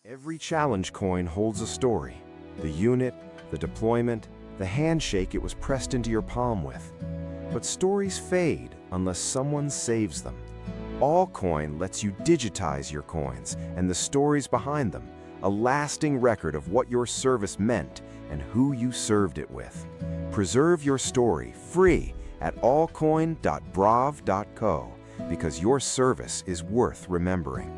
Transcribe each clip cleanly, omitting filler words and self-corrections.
Every challenge coin holds a story. The unit, the deployment, the handshake it was pressed into your palm with. But stories fade unless someone saves them. Allcoin lets you digitize your coins and the stories behind them, a lasting record of what your service meant and who you served it with. Preserve your story free at allcoin.brav.co because your service is worth remembering.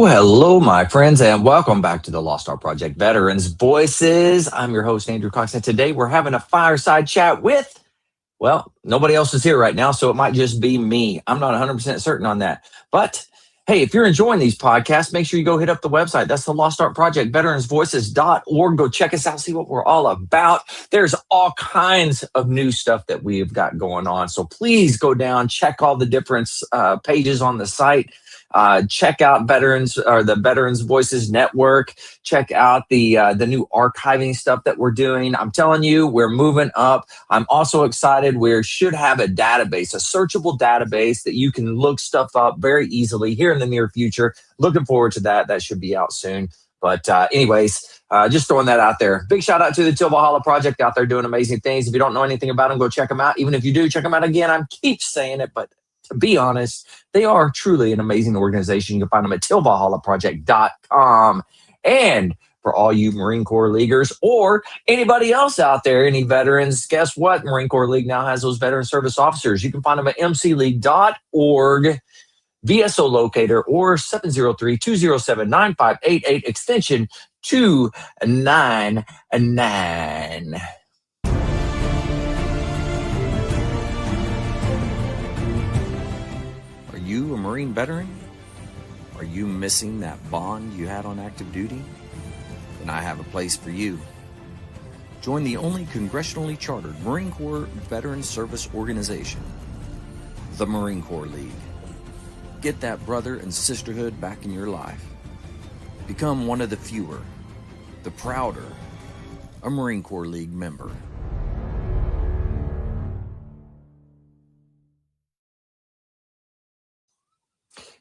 Hello, my friends, and welcome back to the Lost Art Project Veterans Voices. I'm your host, Andrew Cox, and today we're having a fireside chat with, well, nobody else is here right now, so it might just be me. I'm not 100% certain on that. But, hey, if you're enjoying these podcasts, make sure you go hit up the website. That's the Lost Art Project, veteransvoices.org. Go check us out, see what we're all about. There's all kinds of new stuff that we have got going on, so please go down, check all the different pages on the site. Check out the Veterans Voices Network. Check out the new archiving stuff that we're doing. I'm telling you, we're moving up. I'm also excited. We should have a database, a searchable database that you can look stuff up very easily here in the near future. Looking forward to that. That should be out soon. But anyways, just throwing that out there. Big shout out to the Till Valhalla Project out there doing amazing things. If you don't know anything about them, go check them out. Even if you do, check them out again. I keep saying it, but to be honest, they are truly an amazing organization. You can find them at tillvalhallaproject.com. And for all you Marine Corps Leaguers or anybody else out there, any veterans, guess what? Marine Corps League now has those veteran service officers. You can find them at mcleague.org, VSO locator, or 703-207-9588, extension 299. Are you a Marine veteran? Are you missing that bond you had on active duty? Then I have a place for you. Join the only congressionally chartered Marine Corps veteran service organization, the Marine Corps League. Get that brother and sisterhood back in your life. Become one of the fewer, the prouder, a Marine Corps League member.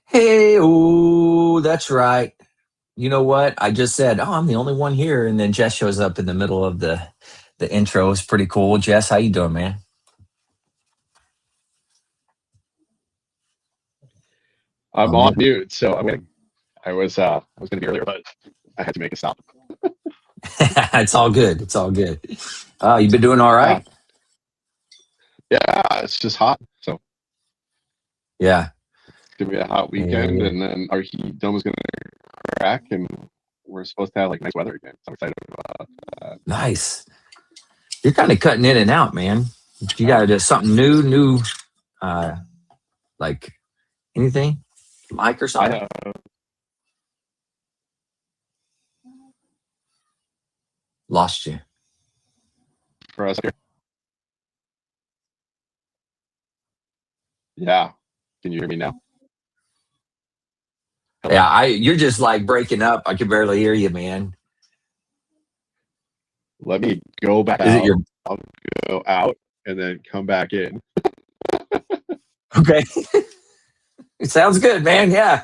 Hey, oh, that's right. You know what? I just said, oh, I'm the only one here. And then Jess shows up in the middle of the intro. It's pretty cool. Jess, how you doing, man? I'm on mute, so I was going to be earlier, but I had to make a stop. It's all good. It's all good. You've been doing all right? Yeah, it's just hot. So yeah, it's going to be a hot weekend, and then our heat dome is going to crack, and we're supposed to have like nice weather again. So I'm excited about that. Nice. You're kind of cutting in and out, man. You got to do something new, like anything? Mic or something? Lost you. For us here. Yeah. Can you hear me now? Hello? Yeah, you're just like breaking up. I can barely hear you, man. Let me go back out. I'll go out and then come back in. Okay. It sounds good, man. Yeah.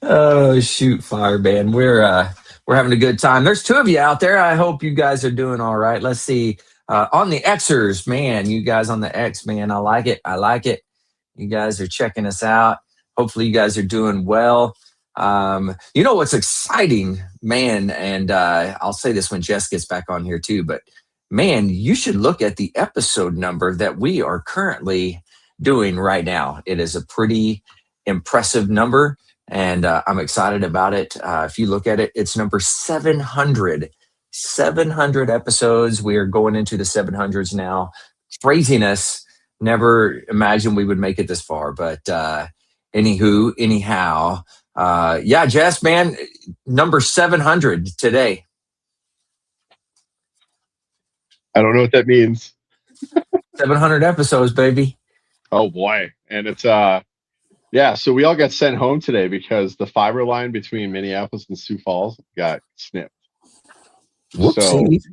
Oh, shoot, fire, man. We're having a good time. There's two of you out there. I hope you guys are doing all right. Let's see. On the Xers, man, you guys on the X, man, I like it. I like it. You guys are checking us out. Hopefully you guys are doing well. You know what's exciting, man, and I'll say this when Jess gets back on here too, but man, you should look at the episode number that we are currently doing right now. It is a pretty impressive number, and I'm excited about it. If you look at it, it's number 700 700 episodes. We are going into the 700s now. Craziness. Never imagined we would make it this far, but anyhow, yeah, Jess, man, number 700 today. I don't know what that means. 700 episodes, baby. Oh boy. And it's yeah, so we all got sent home today because the fiber line between Minneapolis and Sioux Falls got snipped. Whoopsie. So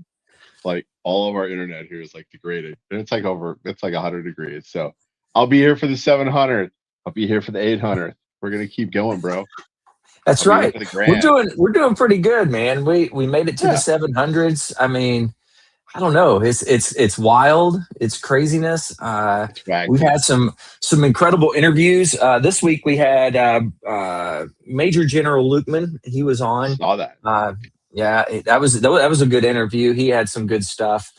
like all of our internet here is like degraded. And it's like 100 degrees. So I'll be here for the 700. I'll be here for the 800. We're gonna keep going, bro. That's I'll be here right. for the grand. We're doing pretty good, man. We made it to the 700s. I mean, I don't know. It's wild. It's craziness. We've had some incredible interviews. This week we had Major General Lukeman. He was on. Saw that. Yeah, that was a good interview. He had some good stuff.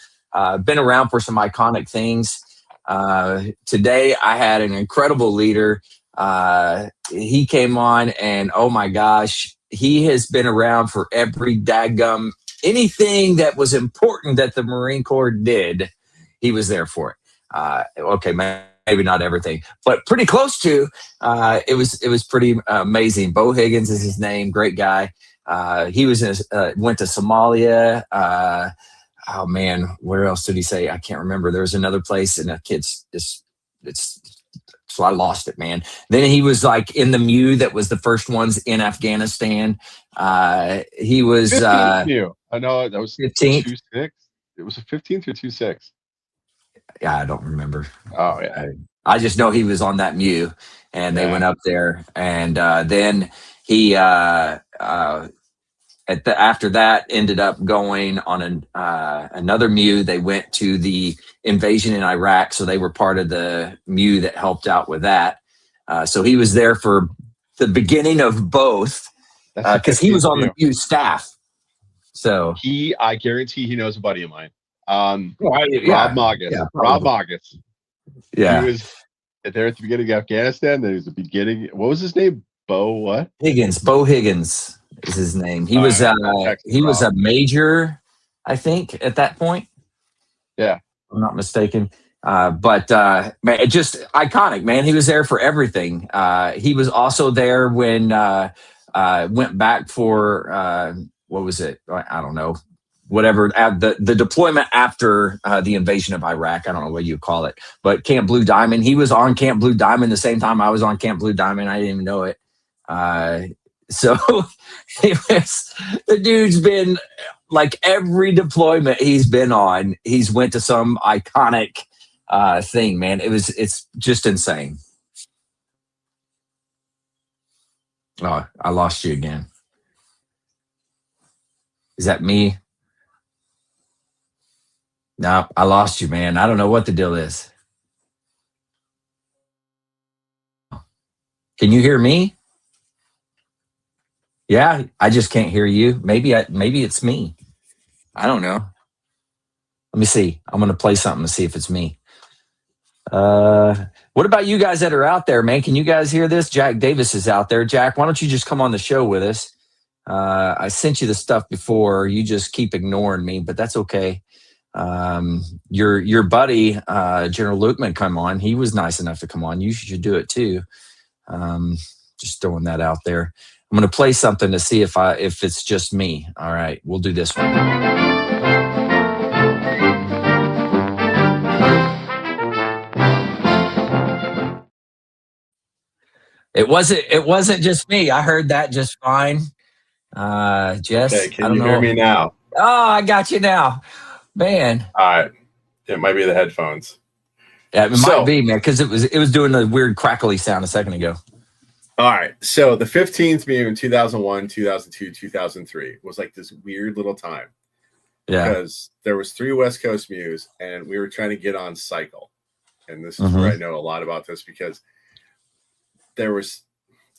Been around for some iconic things. Today I had an incredible leader. He came on, and oh my gosh, he has been around for every daggum anything that was important that the Marine Corps did. He was there for it. Okay, maybe not everything, but pretty close to. It was pretty amazing. Bo Higgins is his name. Great guy. He was went to Somalia. Oh man, where else did he say? I can't remember. There was another place, and the kids so I lost it, man. Then he was like in the MEU that was the first ones in Afghanistan. He was 15th MEU. I know that was 15th. 2-6. It was a 15th or 2-6. Yeah, I don't remember. Oh yeah. I just know he was on that MEU, and they went up there, and then he after that ended up going on another MEU. They went to the invasion in Iraq, so they were part of the MEU that helped out with that. So he was there for the beginning of both because he was on the MEU staff. So I guarantee he knows a buddy of mine. Rob Magus. Yeah, Rob Magus. Yeah. He was there at the beginning of Afghanistan. Then he was the beginning. What was his name? Bo what? Higgins. Bo Higgins is his name. He was a major, I think, at that point. Yeah. If I'm not mistaken. But man, just iconic, man. He was there for everything. He was also there when went back for what was it? I don't know. Whatever the deployment after the invasion of Iraq. I don't know what you call it, but Camp Blue Diamond. He was on Camp Blue Diamond the same time I was on Camp Blue Diamond. I didn't even know it. So the dude's been like every deployment he's been on, he's went to some iconic thing, man. It's just insane. Oh, I lost you again. Is that me? No, I lost you, man. I don't know what the deal is. Can you hear me? Yeah, I just can't hear you. Maybe it's me. I don't know. Let me see. I'm going to play something to see if it's me. What about you guys that are out there, man? Can you guys hear this? Jack Davis is out there. Jack, why don't you just come on the show with us? I sent you the stuff before. You just keep ignoring me, but that's okay. Your buddy, General Lukeman, come on. He was nice enough to come on. You should do it too. Just throwing that out there. I'm going to play something to see if it's just me. All right, we'll do this one. It wasn't just me. I heard that just fine. Jess, okay, can you hear me now? Oh, I got you now, man. All right, it might be the headphones. Yeah, it might be, man, because it was doing a weird crackly sound a second ago. All right, so the 15th MEU in 2001, 2002, 2003 was like this weird little time. Yeah, because there was 3 West Coast MEUs, and we were trying to get on cycle. And this is where I know a lot about this because there was,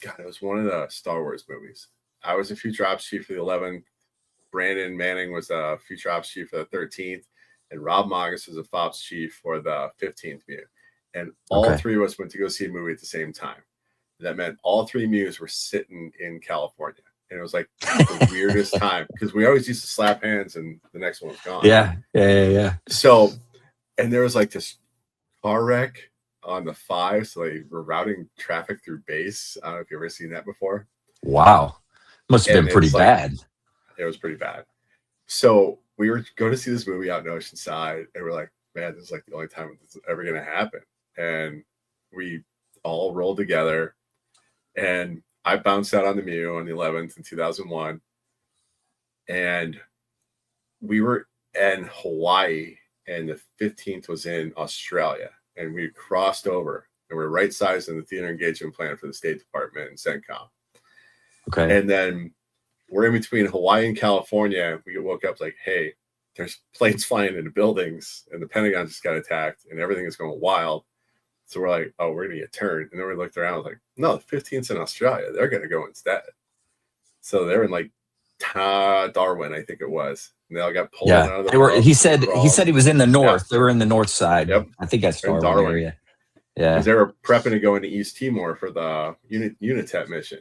it was one of the Star Wars movies. I was a future ops chief for the 11th. Brandon Manning was a future ops chief for the 13th. And Rob Magus was a FOPS chief for the 15th MEU. And all 3 of us went to go see a movie at the same time. That meant all 3 MEUs were sitting in California. And it was like the weirdest time because we always used to slap hands and the next one was gone. Yeah. So, and there was like this car wreck on the 5. So they were routing traffic through base. I don't know if you've ever seen that before. Wow. Must have been pretty bad. It was pretty bad. So we were going to see this movie out in Oceanside, and we're like, man, this is like the only time this is ever going to happen. And we all rolled together, and I bounced out on the Mew on the 11th in 2001. And we were in Hawaii, and the 15th was in Australia. And we crossed over, and we're right sized in the theater engagement plan for the State Department and CENTCOM. Okay. And then we're in between Hawaii and California. We woke up like, hey, there's planes flying into buildings, and the Pentagon just got attacked, and everything is going wild. So we're like, oh, we're going to get turned. And then we looked around, like, no, the 15th's in Australia. They're going to go instead. So they're in like Darwin, I think it was. And they all got pulled out of the boat. He said he was in the north. They were in the north side. Yep. I think that's Darwin area. Yeah. Because they were prepping to go into East Timor for the UNITEP mission.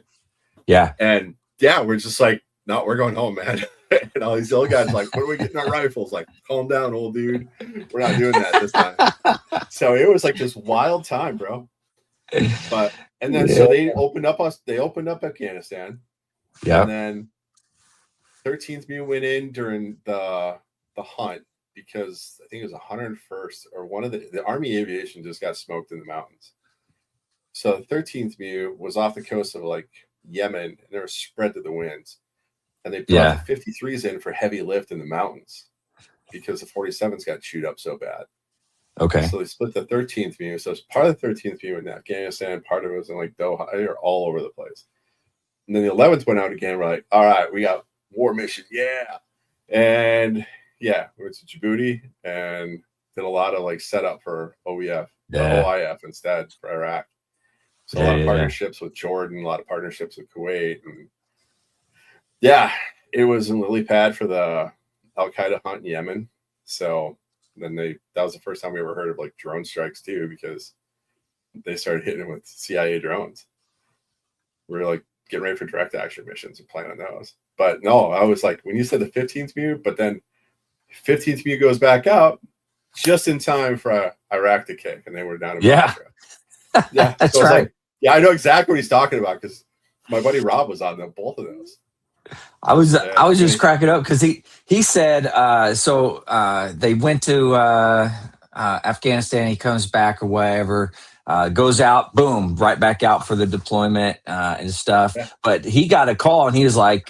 Yeah. And yeah, we're just like, no, we're going home, man. And all these old guys like, when are we getting our rifles? Like, calm down, old dude. We're not doing that this time. So it was like this wild time, bro. But and then so they opened up Afghanistan. Yeah. And then 13th Mew went in during the hunt because I think it was 101st or one of the Army aviation just got smoked in the mountains. So the 13th Mew was off the coast of like Yemen, and they were spread to the winds. And they brought the 53s in for heavy lift in the mountains because the 47s got chewed up so bad. Okay. So they split the 13th Mew. So it's part of the 13th Mew in Afghanistan, part of it was in like Doha. They were all over the place. And then the 11th went out again. We're like, all right, we got war mission. Yeah. And yeah, we went to Djibouti and did a lot of like setup for OEF, OIF instead for Iraq. So a lot of partnerships with Jordan, a lot of partnerships with Kuwait. And yeah, it was in lily pad for the Al Qaeda hunt in Yemen. So then that was the first time we ever heard of like drone strikes too, because they started hitting with CIA drones. We were like getting ready for direct action missions and planning those. But no, I was like, when you said the 15th Mew, but then 15th Mew goes back out just in time for Iraq to kick, and they were down in Basra. Yeah, that's so right. Like, yeah, I know exactly what he's talking about because my buddy Rob was on both of those. I was just cracking up because he said they went to Afghanistan. He comes back or whatever, goes out, boom, right back out for the deployment and stuff. Yeah. But he got a call and he was like,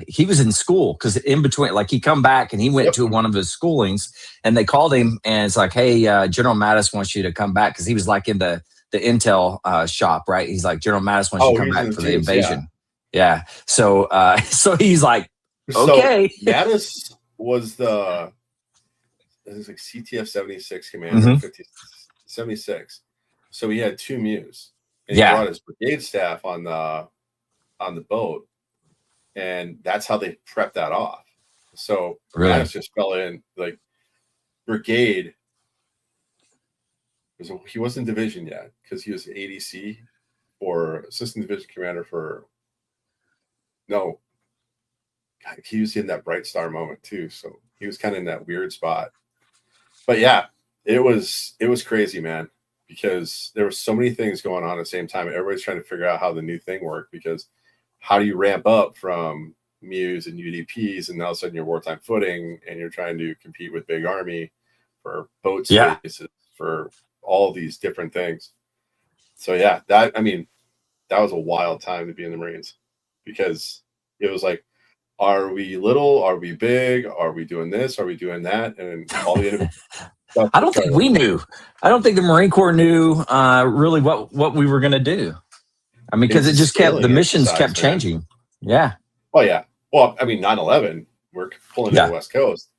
he was in school because in between, like he come back and he went to one of his schoolings and they called him and it's like, hey, General Mattis wants you to come back because he was like in the intel shop, right? He's like, General Mattis wants you to come back for the invasion. Yeah. So he's like, okay. So Mattis was it was like CTF 76 commander, 76. So he had 2 Mews. And he brought his brigade staff on the boat. And that's how they prepped that off. So Mattis just fell in like brigade. He wasn't division yet because he was ADC or assistant division commander for. No, God, he was in that bright star moment too. So he was kind of in that weird spot. But yeah, it was crazy, man, because there were so many things going on at the same time. Everybody's trying to figure out how the new thing worked because how do you ramp up from Mews and UDPs and all of a sudden you're wartime footing and you're trying to compete with Big Army for boat spaces, for all these different things. So yeah, that was a wild time to be in the Marines. Because it was like, are we little? Are we big? Are we doing this? Are we doing that? And all the stuff. I don't think we knew. I don't think the Marine Corps knew really what we were going to do. I mean, because it just the missions kept changing. Yeah. Well, yeah. Well, I mean, 9/11, we're pulling to the West Coast.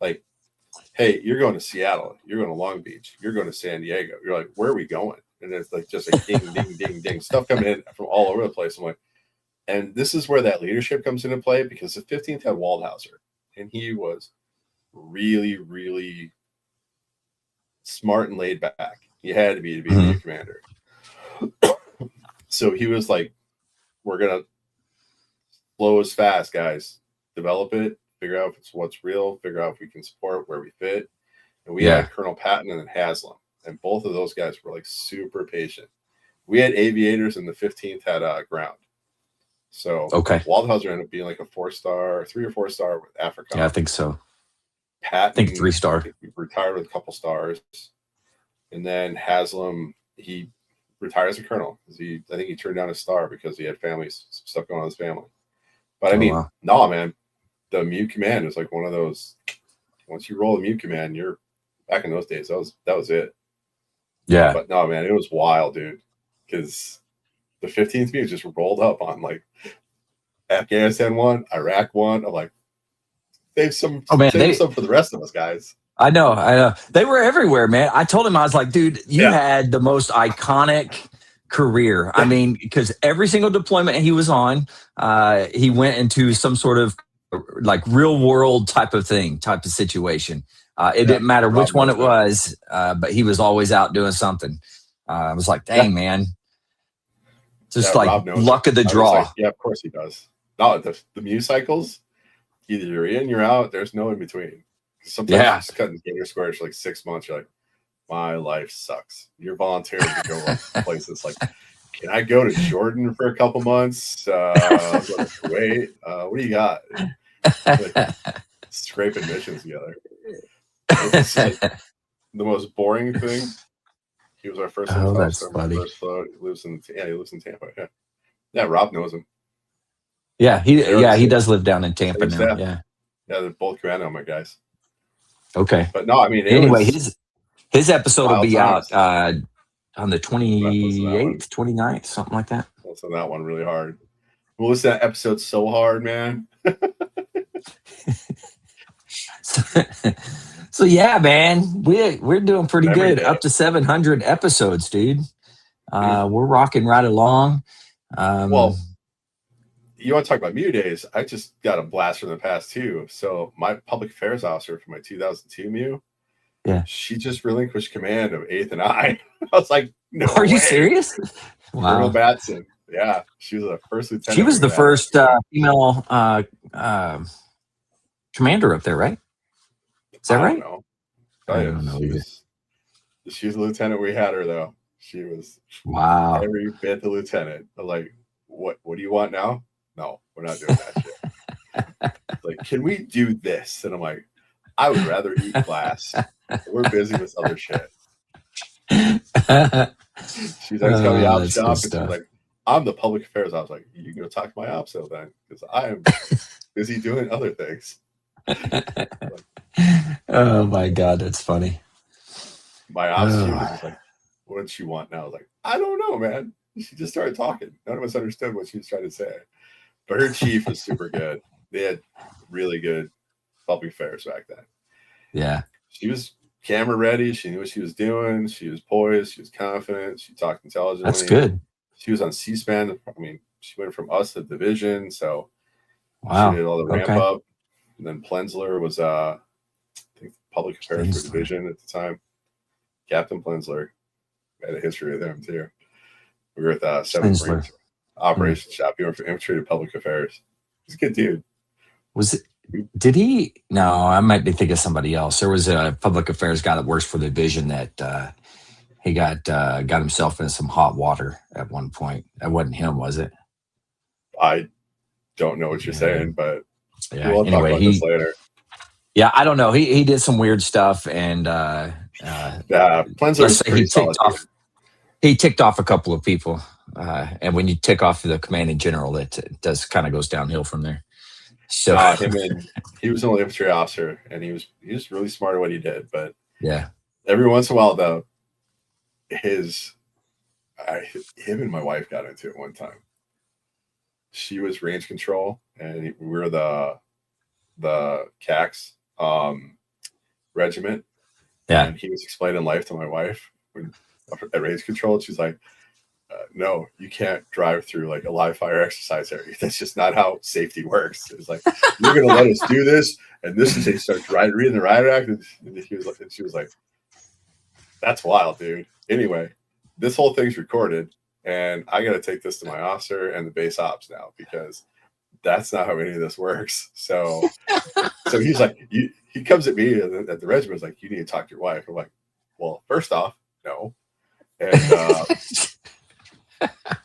Like, hey, you're going to Seattle. You're going to Long Beach. You're going to San Diego. You're like, where are we going? And it's like just a ding, ding, ding, ding. Stuff coming in from all over the place. I'm like, and this is where that leadership comes into play because the 15th had Waldhauser, and he was really, really smart and laid back. He had to be a commander. So he was like, we're going to flow is fast, guys. Develop it, figure out if it's what's real, figure out if we can support where we fit. And we had Colonel Patton and then Haslam, and both of those guys were like super patient. We had aviators, and the 15th had ground. So Waldhauser ended up being like a 4-star, 3 or 4-star with Africa. Yeah, I think so. Patton, I think 3-star. He retired with a couple stars, and then Haslam, he retired as a colonel. I think he turned down a star because he had some stuff going on in his family. But I mean, no, man, the mute command is like one of those. Once you roll the mute command, you're back in those days. That was it. Yeah. But no, man, it was wild, dude. Because the 15th mute just rolled up on like Afghanistan 1, Iraq 1. I'm like, save some for the rest of us, guys. I know. They were everywhere, man. I told him, I was like, dude, you had the most iconic career. I mean, because every single deployment he was on, he went into some sort of like real world type of situation. It didn't matter which one it was, but he was always out doing something. I was like, dang, man. Just like luck of the draw. Like, yeah, of course he does. No, the mute cycles, either you're in, you're out. There's no in between. Sometimes you're just cutting gator squares for like 6 months. You're like, my life sucks. You're volunteering to go places like, can I go to Jordan for a couple months? Wait, what do you got? Like, scraping missions together. It's like the most boring thing. He was our first. Oh, that's funny. First float. He lives in Tampa. Yeah, Rob knows him. Yeah, he does live down in Tampa now. Yeah, they're both Grand Helmet guys. Okay, but no, I mean, anyway, his episode will be out on the 28th, 29th, something like that. Listen to that one really hard. We'll listen to that episode so hard, man. So yeah, man, we're doing pretty good. Up to 700 episodes, dude. We're rocking right along. Well, you want to talk about Mew days? I just got a blast from the past too. So my public affairs officer for my 2002 Mew, she just relinquished command of 8th and I. I was like, no, are you serious? Wow, Colonel Batson. Yeah, she was the first lieutenant. She was the first female commander up there, right? Is that right? I don't know. She was a lieutenant. We had her though. She was every bit the lieutenant. I'm like, what do you want now? No, we're not doing that shit. Like, can we do this? And I'm like, I would rather eat glass. We're busy with other shit. She's like, tell me op shop. And she's like, I'm the public affairs. I was like, you can go talk to my op cell then, because I am busy doing other things. Oh my God, that's funny. My ops team was like, what did she want now? I was like, I don't know, man. She just started talking. None of us understood what she was trying to say. But her chief was super good. They had really good public affairs back then. Yeah. She was camera ready. She knew what she was doing. She was poised. She was confident. She talked intelligently. That's good. She was on C-SPAN. I mean, she went from us to division. So she did all the ramp up. And then Plensler was, I think, public affairs for division at the time. Captain Plensler. I had a history with him too. We were at the 7th Marine Operations Shop. He went from infantry to public affairs. He's a good dude. Did he? No, I might be thinking of somebody else. There was a public affairs guy that works for the division that he got himself into some hot water at one point. That wasn't him, was it? I don't know what you're saying, but we'll talk about this later. Yeah, I don't know. He did some weird stuff, and Plensler he ticked off a couple of people. And when you tick off the commanding general, it does kind of goes downhill from there. So he was an infantry officer, and he was really smart at what he did. But yeah, every once in a while, though, him and my wife got into it one time. She was range control, and we were the CAX regiment. Yeah, and he was explaining life to my wife at range control. And she's like, no, you can't drive through like a live fire exercise area. That's just not how safety works. It's like, you're going to let us do this. And this is, they start reading the riot act. And she was like, that's wild, dude. Anyway, this whole thing's recorded, and I got to take this to my officer and the base ops now, because that's not how any of this works. So he's like, he comes at me at the regiment, is like, you need to talk to your wife. I'm like, well, first off, no. And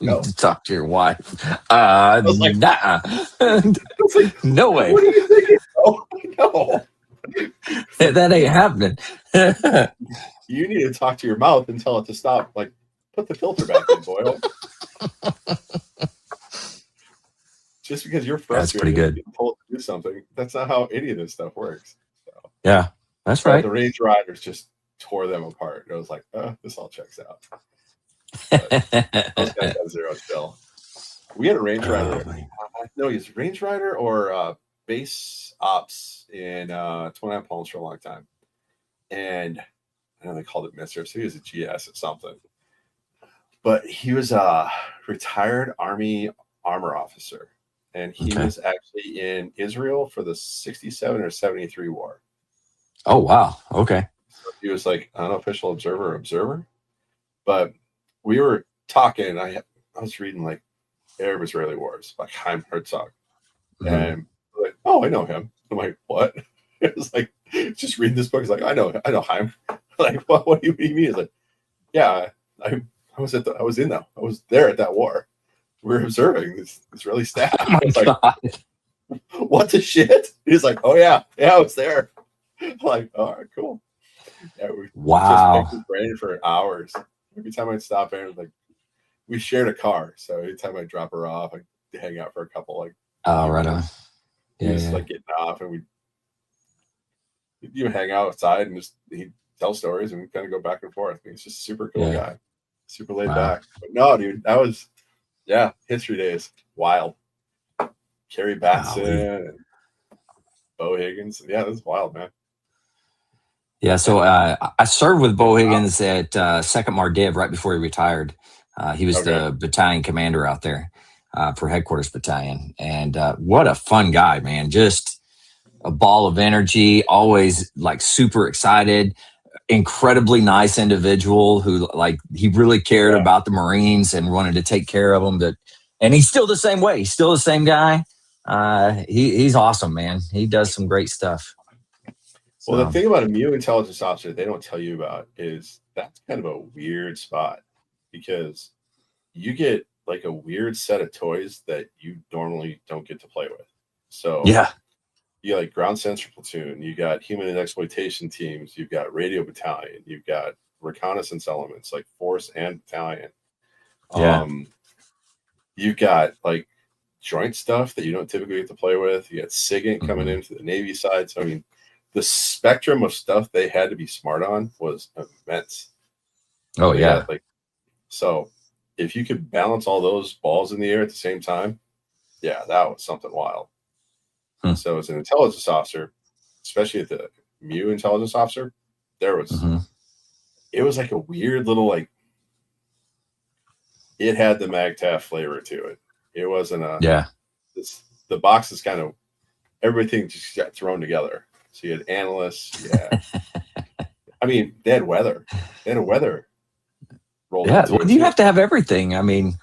You no. need to talk to your wife. was like- Nah. It's like, No way. what are you thinking? Oh, no. That ain't happening. You need to talk to your mouth and tell it to stop. Like, put the filter back in, boy. Just because you're frustrated, That's pretty good. being told to do something, that's not how any of this stuff works. So, Yeah, that's but right. the Range Riders just tore them apart. It was like, this all checks out. But those guys had zero chill. We had a Range Rider. No, he's Range Rider or base ops in 29 Palms for a long time. And I know they called it Mister, so he was a GS or something. But he was a retired Army armor officer. And he was actually in Israel for the 67 or 73 war. Oh, wow. Okay. So he was like unofficial observer. But we were talking. I was reading like Arab-Israeli wars by Chaim Herzog. And like, oh, I know him. I'm like, what? It was like, just reading this book. It's like, I know Chaim. Like, what do you mean? He's like, yeah, I was there at that war. We were observing this Israeli staff. Oh my like, what the shit? He's like, oh yeah, I was there. I'm like, all right, cool. Yeah, we just picked his brain for hours. Every time I'd stop in, like, we shared a car, so anytime I'd drop her off, I'd hang out for a couple, like, right on. Yeah, just like getting off, and we'd even hang out outside and just he'd tell stories and we'd kind of go back and forth. He's just a super cool guy, super laid back. But no, dude, that was history days. Wild. Kerry Batson and Bo Higgins. Yeah, that was wild, man. Yeah, so I served with Bo Higgins at 2nd Mardiv right before he retired. He was the battalion commander out there for headquarters battalion. And what a fun guy, man. Just a ball of energy, always like super excited, incredibly nice individual who like he really cared about the Marines and wanted to take care of them. And he's still the same way. He's still the same guy. He's awesome, man. He does some great stuff. Well, the thing about a MU intelligence officer they don't tell you about is that's kind of a weird spot because you get like a weird set of toys that you normally don't get to play with. So you got like ground sensor platoon, you got human and exploitation teams, you've got radio battalion, you've got reconnaissance elements like force and battalion. You've got like joint stuff that you don't typically get to play with. You got SIGINT coming into the Navy side. So I mean, the spectrum of stuff they had to be smart on was immense. Oh yeah. So if you could balance all those balls in the air at the same time, yeah, that was something wild. So as an intelligence officer, especially at the MU intelligence officer, there was, it was like a weird little, like, it had the MAGTF flavor to it. It wasn't the box is kind of, everything just got thrown together. So you had analysts, I mean, they had weather. They had a weather rolled into it. You have to have everything. I mean,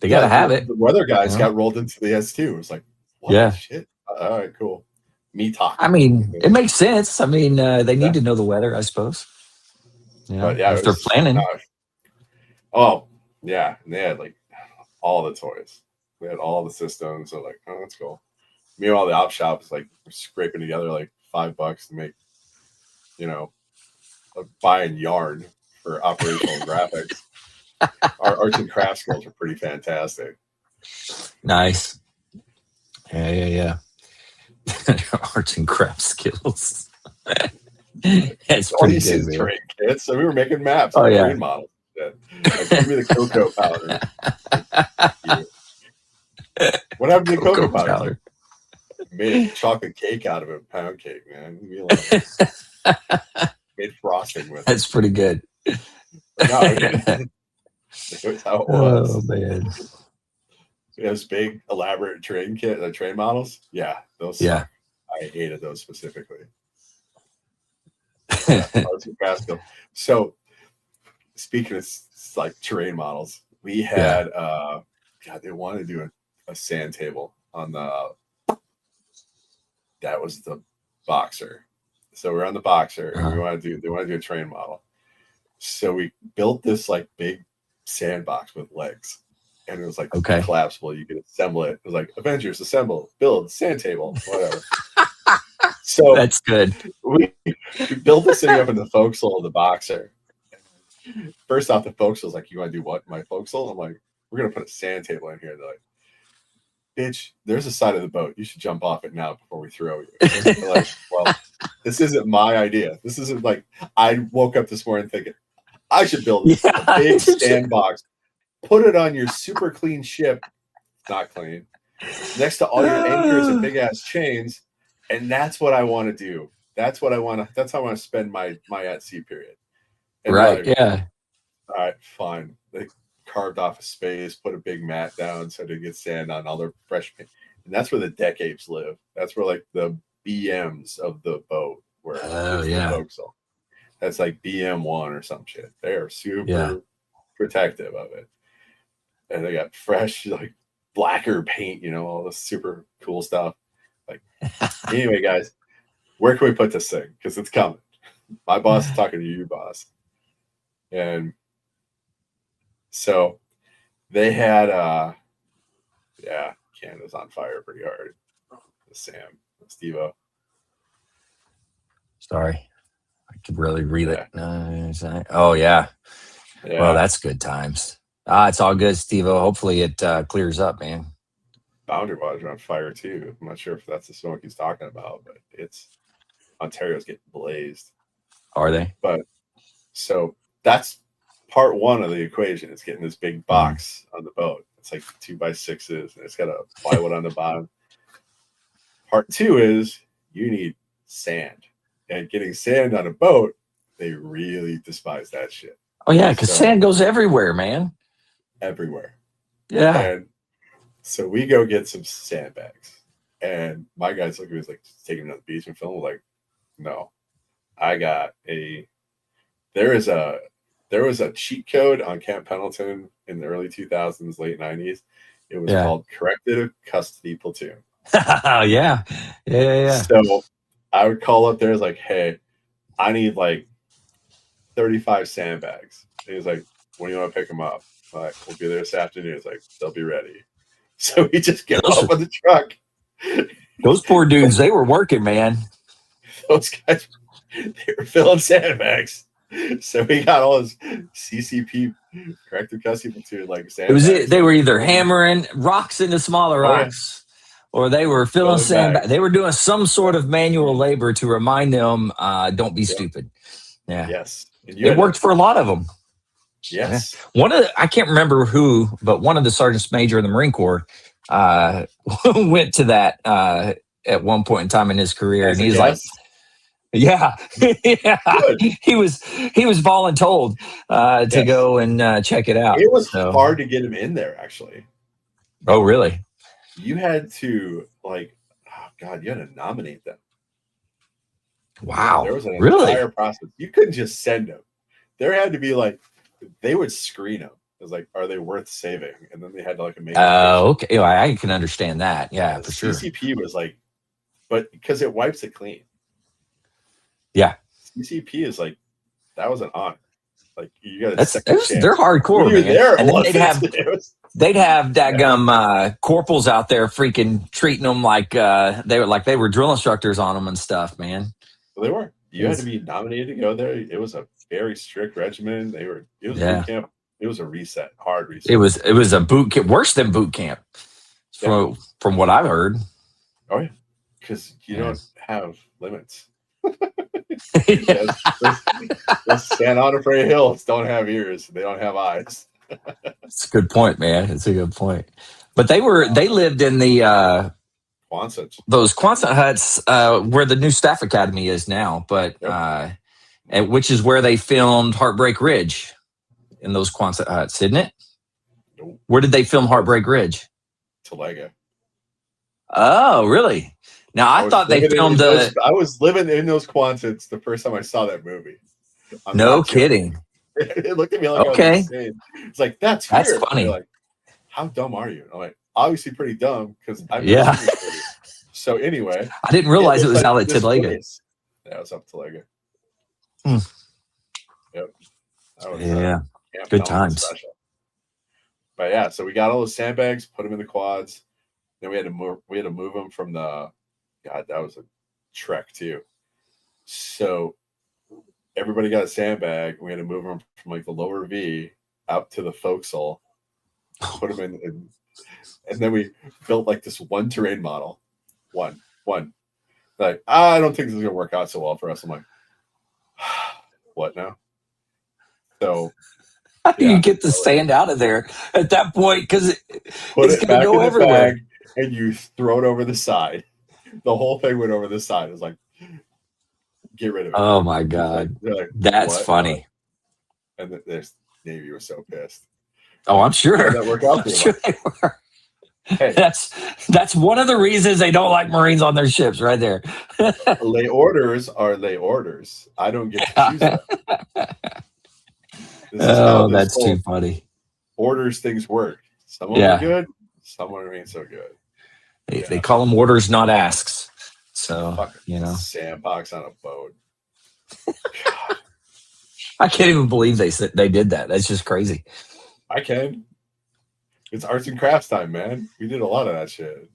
they got to have it. The weather guys got rolled into the S2. It was like, what the shit? All right, cool. Me talking. I mean, it makes sense. I mean, they need to know the weather, I suppose. But if they're planning. Oh, yeah. And they had like all the toys. They had all the systems. So like, oh, that's cool. Meanwhile, the op shop is like scraping together like $5 to make, buying yarn for operational graphics. Our arts and crafts skills are pretty fantastic. Nice. Yeah. Arts and craft skills. That's pretty good, man. Terrain kits. So we were making maps. Terrain models. Like, give me the cocoa powder. What happened to the cocoa powder? Made a chocolate cake out of it, pound cake, man. Made frosting with it. That's pretty good. No, it was how it was. Oh man. Those big elaborate train models. Yeah, those. Yeah, I hated those specifically. So, speaking of like terrain models, we had they wanted to do a sand table on the that was the Boxer. So we're on the Boxer, and they want to do a train model. So we built this like big sandbox with legs, and it was like collapsible. You could assemble it. It was like Avengers assemble, build, sand table, whatever. So that's good. We built this thing up in the forecastle of the Boxer. First off, the forecastle was like, "You want to do what? My forecastle?" I'm like, "We're gonna put a sand table in here." They're like, "Bitch, there's a side of the boat. You should jump off it now before we throw you." We're like, well, this isn't my idea. This isn't like I woke up this morning thinking I should build a big sandbox, put it on your super clean ship, not clean, next to all your anchors and big ass chains, and that's what I want to do. That's what I want to. That's how I want to spend my at sea period. And right? like, yeah. All right, fine. They carved off a space, put a big mat down so to get sand on all their fresh paint. And that's where the deck apes live. That's where like the BMs of the boat were. Oh yeah. That's like BM1 or some shit. They are super protective of it. And they got fresh, like blacker paint, you know, all this super cool stuff. Like, anyway, guys, where can we put this thing? Because it's coming. My boss is talking to you, boss. And so they had, Canada's on fire pretty hard. Sam, Steve-O. Sorry. I could really read it. Oh, yeah. Well, that's good times. It's all good, Steve-O. Hopefully it clears up, man. Boundary waters are on fire, too. I'm not sure if that's the smoke he's talking about, but Ontario's getting blazed. Are they? But so that's part one of the equation is getting this big box on the boat. It's like 2x6s, and it's got a plywood on the bottom. Part two is you need sand. And getting sand on a boat, they really despise that shit. Oh, yeah, because sand goes everywhere, man. Everywhere. Yeah. And so we go get some sandbags. And my guys look at me like, taking me to the beach and film. Like, no. I got there was a cheat code on Camp Pendleton in the early 2000s, late 90s. It was called Corrective Custody Platoon. Yeah. So I would call up there, it's like, hey, I need like 35 sandbags. And he was like, when do you want to pick them up? I'm like, we'll be there this afternoon. It's like, they'll be ready. So we just get off of the truck. Those poor dudes, they were working, man. Those guys, they were filling sandbags. So we got all this CCP, corrective custody platoon, like sandbags. They were either hammering rocks into smaller rocks, or they were filling sandbags. They were doing some sort of manual labor to remind them, don't be stupid. Yeah. Yes. It worked for a lot of them. Yes. I can't remember who, but one of the sergeants major in the Marine Corps went to that at one point in time in his career, and he's like, yeah. he was voluntold to go and check it out. It was hard to get him in there, actually. Oh, really? You had to you had to nominate them. Wow. There was an entire process. You couldn't just send them. There had to be they would screen them. It was like, are they worth saving? And then they had to make. Oh, okay. I can understand that. Yeah, for sure. CCP was but because it wipes it clean. Yeah. CCP is that was an honor. You got they're hardcore, man. There, and then they'd have dadgum corporals out there freaking treating them like they were drill instructors on them and stuff, man. Well, they were. You had to be nominated to go there. It was a very strict regimen. It was boot camp. It was a reset, hard reset. It was a boot camp, worse than boot camp, from what I've heard. Oh yeah, because you don't have limits. Those stand on a prairie hills don't have ears. They don't have eyes. It's a good point, man. It's a good point. But they lived in the those Quonset huts where the new Staff Academy is now, but which is where they filmed Heartbreak Ridge in those Quonset huts, isn't it? Nope. Where did they film Heartbreak Ridge? Talega. Oh, really? Now I thought they filmed I was living in those Quonsets the first time I saw that movie. No kidding. It looked at me like I was insane. It's like that's funny. Like, how dumb are you? And I'm like, obviously pretty dumb because I've never Yeah. seen this movie. So anyway, I didn't realize it was looks out like at this Tidlega. place. Yeah, it was up Tidlega. Hmm. Yep. That was, Yeah. Camp Good Pelton times. Special. But yeah, so we got all those sandbags, put them in the quads. Then we had to move them from the. God, that was a trek too. So everybody got a sandbag. We had to move them from like the lower V out to the forecastle. Put them in, and then we built like this one terrain model. One. Like, I don't think this is gonna work out so well for us. I'm like, what now? So How do you get the sand out of there at that point? Because put it's it going back to go in the everywhere. bag and you throw it over the side. The whole thing went over the side. It was like, get rid of it. Oh my God. They're like, That's what? funny. And the Navy was so pissed. Oh, I'm sure. How did that work out for I'm you? sure they were. Hey, That's one of the reasons they don't like Marines on their ships, right there. lay orders are lay orders. I don't get to choose that. This is how Oh, this that's whole too funny. orders things work. Some of them are good, some of them ain't so good. They call them orders, not asks. So, Fucking you know, sandbox on a boat. I can't even believe they did that. That's just crazy. I can. It's arts and crafts time, man. We did a lot of that shit.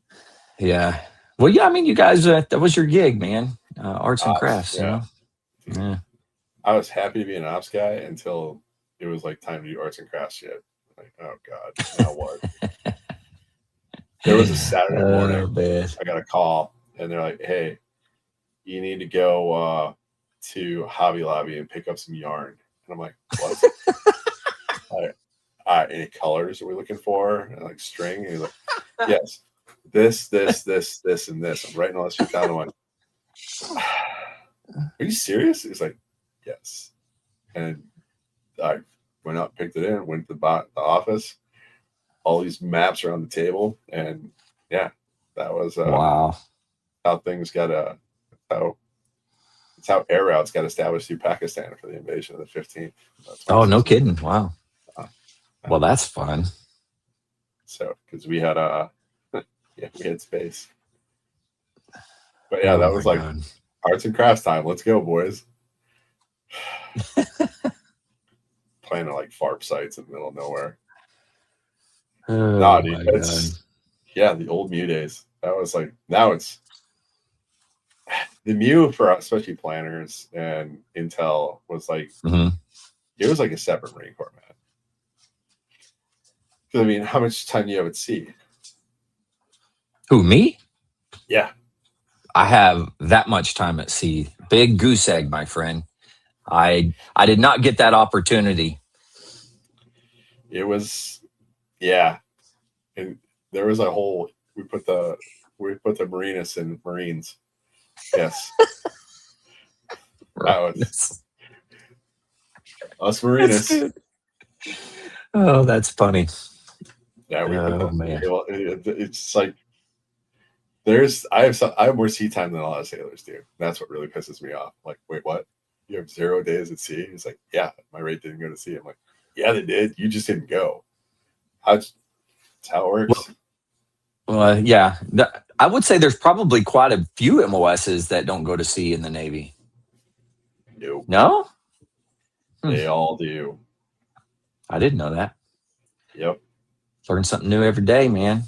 Yeah. Well, yeah. I mean, you guys, that was your gig, man. Arts and crafts. Yeah. You know? Yeah. I was happy to be an ops guy until it was like time to do arts and crafts shit. Like, oh God, now what? There was a Saturday morning. Man. I got a call, and they're like, "Hey, you need to go to Hobby Lobby and pick up some yarn." And I'm like, "What?" Any colors are we looking for? And like string? And he's like, "Yes, this, and this." I'm writing all this shit down. I'm like, "Are you serious?" He's like, "Yes." And I went out, picked it in, went to the office. All these maps are on the table, and yeah, that was wow. How things got it's how air routes got established through Pakistan for the invasion of the 15th. Oh, no kidding! Wow. Well, that's fun. So, because we had we had space. But yeah, that was like God. Arts and crafts time. Let's go, boys. Playing at like FARP sites in the middle of nowhere. Oh, dude, yeah, the old Mew days. That was like, now it's the Mew for us, especially planners and Intel was like, It was like a separate Marine Corps, man. I mean, how much time do you have at sea? Who, me? Yeah. I have that much time at sea. Big goose egg, my friend. I did not get that opportunity. It was, yeah. And there was a whole, we put the Marinus in Marines. Yes. That was us Marinus. Oh, that's funny. Yeah, it's like I have more sea time than a lot of sailors do. That's what really pisses me off. Like, wait, what? You have 0 days at sea? He's like, yeah, my rate didn't go to sea. I'm like, yeah, they did. You just didn't go. That's how it works. Well, yeah. I would say there's probably quite a few MOSs that don't go to sea in the Navy. Nope. No? They all do. I didn't know that. Yep. Learn something new every day, man.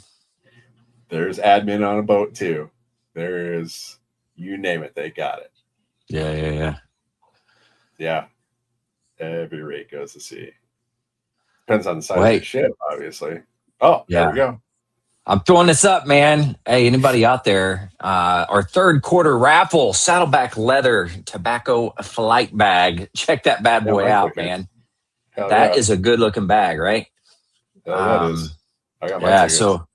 There's admin on a boat too. There is, you name it, they got it. Yeah. Every rate goes to sea. Depends on the size of the ship, obviously. Oh, yeah. There we go. I'm throwing this up, man. Hey, anybody out there? Our third quarter raffle, saddleback leather tobacco flight bag. Check that bad boy out, man. That is a good looking bag, right? That is. I got my tickets. So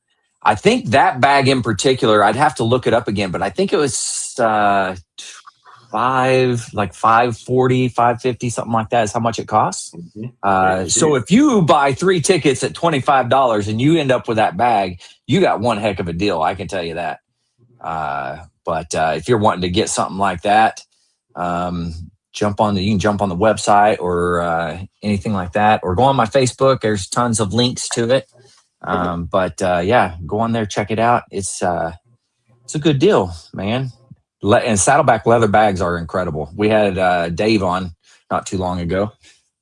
I think that bag in particular, I'd have to look it up again, but I think it was $540, $550, something like that is how much it costs. So if you buy 3 tickets at $25 and you end up with that bag, you got one heck of a deal. I can tell you that. But if you're wanting to get something like that, you can jump on the website or anything like that, or go on my Facebook. There's tons of links to it. But yeah, go on there, check it out. It's a good deal, man. And saddleback leather bags are incredible. We had Dave on not too long ago,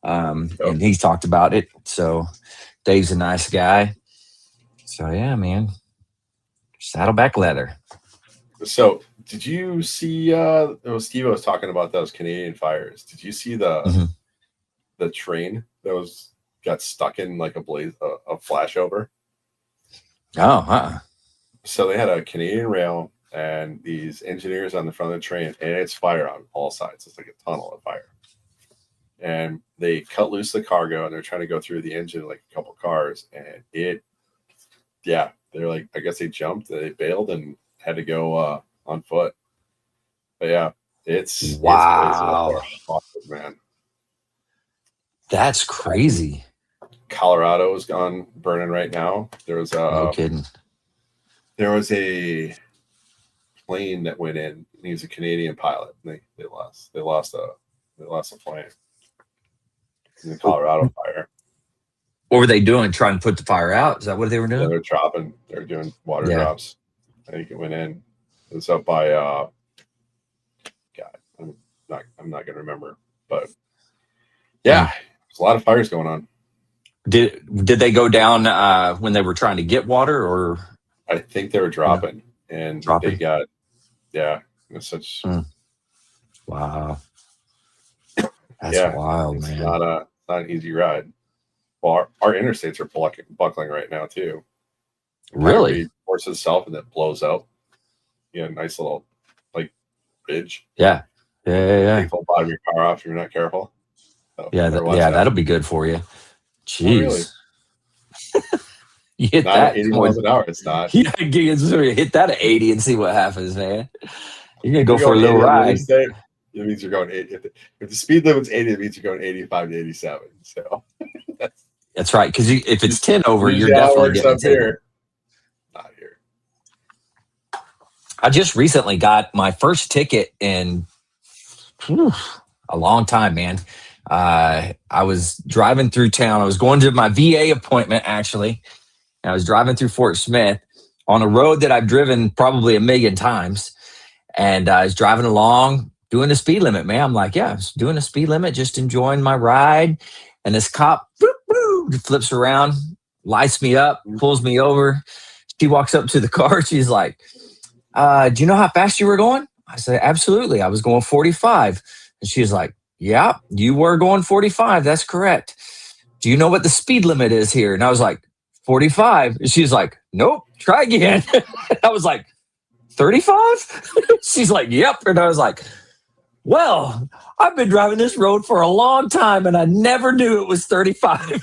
and he talked about it. So Dave's a nice guy. So yeah, man, saddleback leather. So did you see? Steve was talking about those Canadian fires. Did you see the train that got stuck in like a flashover? Oh, So they had a Canadian rail and these engineers on the front of the train, and it's fire on all sides. It's like a tunnel of fire. And they cut loose the cargo, and they're trying to go through the engine like a couple cars. And they're like, I guess they jumped, they bailed, and had to go on foot. But yeah, it's wow, it's man. That's crazy. Colorado is gone burning right now. There was No kidding. There was a plane that went in, and he was a Canadian pilot. And they lost a plane in the Colorado fire. What were they doing? Trying to put the fire out? Is that what they were doing? Yeah, they're dropping. They're doing water drops. I think it went in. It was up by God. I'm not gonna remember, but yeah, there's a lot of fires going on. Did they go down when they were trying to get water, or? I think they were dropping, and they got it's such. Wow, that's wild, man. It's not an easy ride. Well, our interstates are buckling right now too. Really? Forces itself and then blows out. Yeah, nice little like ridge. Yeah. Take the bottom of your car off if you're not careful. So that'll be good for you. Jeez. Oh, really? You hit not that 80 miles an hour. It's not. Yeah, hit that at 80 and see what happens, man. You're gonna go for a little ride. It means you're going 80. If the speed limit's 80, it means you're going 85 to 87. So that's right. Because if it's 10 over, you're definitely getting up here. Not here. I just recently got my first ticket in a long time, man. I was driving through town. I was going to my VA appointment, actually. And I was driving through Fort Smith on a road that I've driven probably 1,000,000 times. And I was driving along, doing the speed limit, man. I'm like, yeah, I was doing the speed limit, just enjoying my ride. And this cop flips around, lights me up, pulls me over. She walks up to the car. She's like, do you know how fast you were going? I said, absolutely. I was going 45. And she's like, yeah, you were going 45. That's correct. Do you know what the speed limit is here? And I was like, 45. And she's like, nope, try again. I was like, 35? She's like, yep. And I was like, well, I've been driving this road for a long time and I never knew it was 35.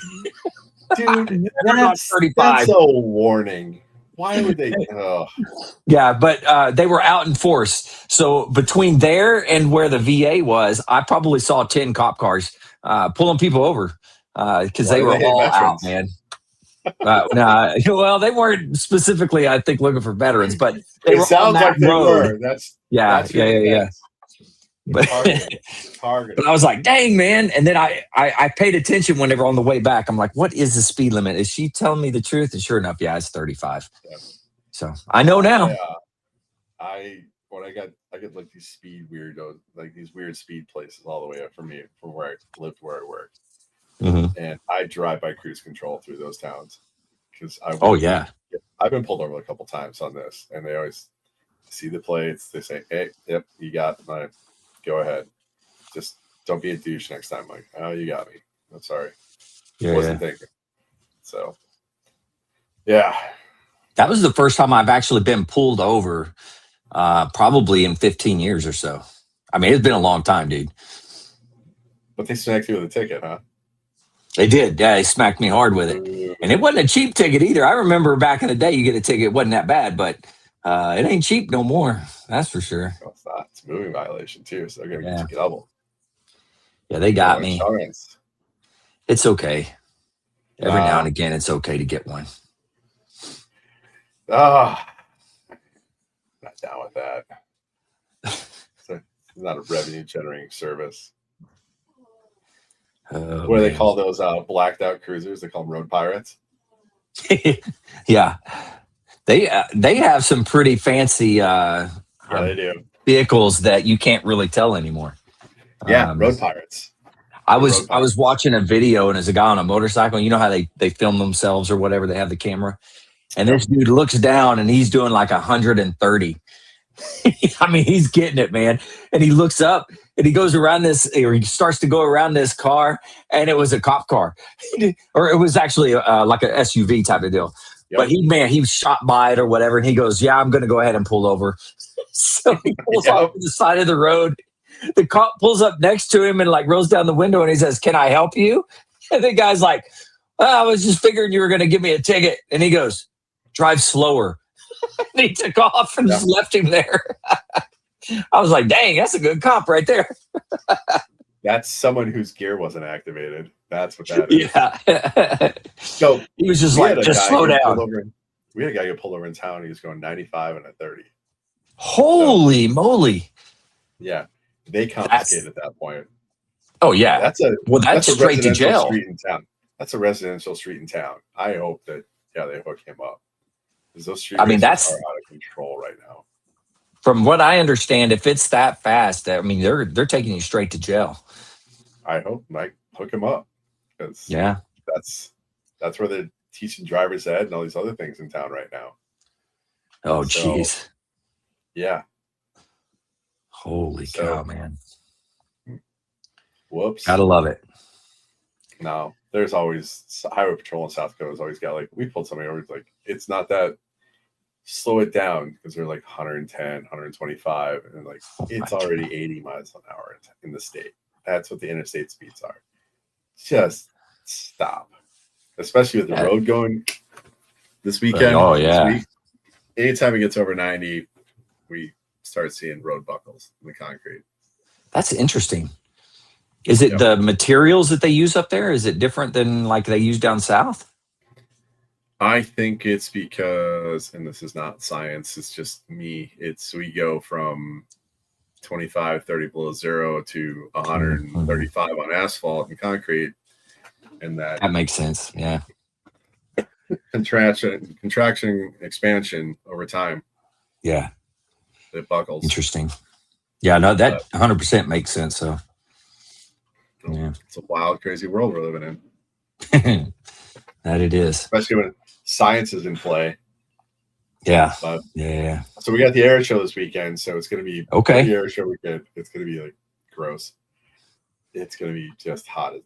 Dude, that's 35. That's a warning. Why would they? Yeah, but they were out in force. So between there and where the VA was, I probably saw 10 cop cars pulling people over because they were all out, man. Well, they weren't specifically, I think, looking for veterans, but they were on that road. That's But I was like, dang, man. And then I paid attention when they were on the way back. I'm like, what is the speed limit? Is she telling me the truth? And sure enough, yeah, it's 35. Yeah. So I know now. I get like these speed weirdos, like these weird speed places all the way up from where I live to where I work. Mm-hmm. And I drive by cruise control through those towns because I've been pulled over a couple times on this, and they always see the plates. They say, "Hey, yep, you got mine. Go ahead. Just don't be a douche next time." I'm like, oh, you got me. I'm sorry. Wasn't thinking. So, yeah. That was the first time I've actually been pulled over, probably in 15 years or so. I mean, it's been a long time, dude. But they smacked you with a ticket, huh? They did. Yeah, they smacked me hard with it. And it wasn't a cheap ticket either. I remember back in the day, you get a ticket. It wasn't that bad, but it ain't cheap no more. That's for sure. No, it's not. It's a moving violation, too. So they're going to get you double. Yeah, they got me. Insurance. It's okay. Every now and again, it's okay to get one. Not down with that. It's not a revenue-generating service. What do they call those blacked out cruisers? They call them road pirates. Yeah, they have some pretty fancy Yeah, they do. vehicles that you can't really tell anymore. Yeah, road pirates. I Road was pirates. watching a video, and there's a guy on a motorcycle. You know how they film themselves or whatever. They have the camera, and this dude looks down, and he's doing like 130. I mean, he's getting it, man. And he looks up, and he goes around this, or he starts to go around this car, and it was a cop car, or it was actually like an SUV type of deal. Yep. But he was shot by it or whatever, and he goes, "Yeah, I'm going to go ahead and pull over." So he pulls off to the side of the road. The cop pulls up next to him and like rolls down the window, and he says, "Can I help you?" And the guy's like, "I was just figuring you were going to give me a ticket." And he goes, "Drive slower." And he took off and just left him there. I was like, dang, that's a good cop right there. That's someone whose gear wasn't activated. That's what that is. Yeah. So he was just like, just slow down. We had a guy get pulled over in town. He was going 95 and a 30. Holy moly. Yeah. They confiscated at that point. Oh, yeah. That's straight to jail. Street in town. That's a residential street in town. I hope that, they hook him up. Because those street races are out of control right now. From what I understand, if it's that fast, I mean, they're taking you straight to jail. I hope, Mike, hook him up. Because that's where they're teaching driver's ed and all these other things in town right now. Oh, jeez. Yeah. Holy cow, man. Whoops. Gotta love it. No, there's always Highway Patrol in South Dakota's always got like, we pulled somebody over. It's like, it's not that, slow it down, because they're like 110, 125, and like it's already 80 miles an hour in the state. That's what the interstate speeds are. Just stop. Especially with the road going this weekend. Oh, yeah. This week, anytime it gets over 90, we start seeing road buckles in the concrete. That's interesting. Is it the materials that they use up there? Is it different than like they use down south? I think it's because, and this is not science, it's just me. We go from 25, 30 below zero to 135 on asphalt and concrete. And that makes sense. Yeah. Contraction, expansion over time. Yeah. It buckles. Interesting. Yeah, no, that 100% makes sense. So, yeah. It's a wild, crazy world we're living in. That it is. Especially when science is in play. Yeah. But, yeah. So we got the air show this weekend. So it's going to be the air show weekend. It's going to be like gross. It's going to be just hot as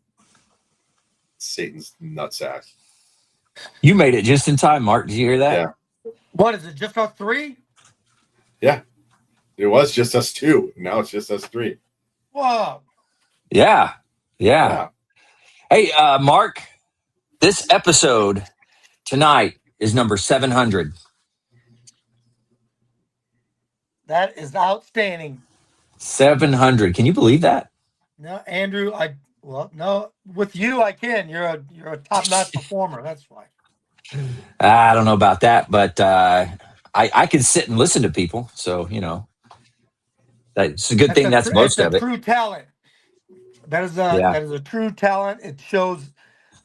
Satan's nutsack. You made it just in time, Mark. Did you hear that? Yeah. What is it? Just us three? Yeah. It was just us two. Now it's just us three. Whoa. Yeah. Hey, Mark, this episode tonight is number 700. That is outstanding. 700. Can you believe that? No, Andrew, no, with you I can. You're a top-notch performer. That's why. I don't know about that, but I can sit and listen to people. So, that's a good thing. That's most of it. True talent. That is a true talent. It shows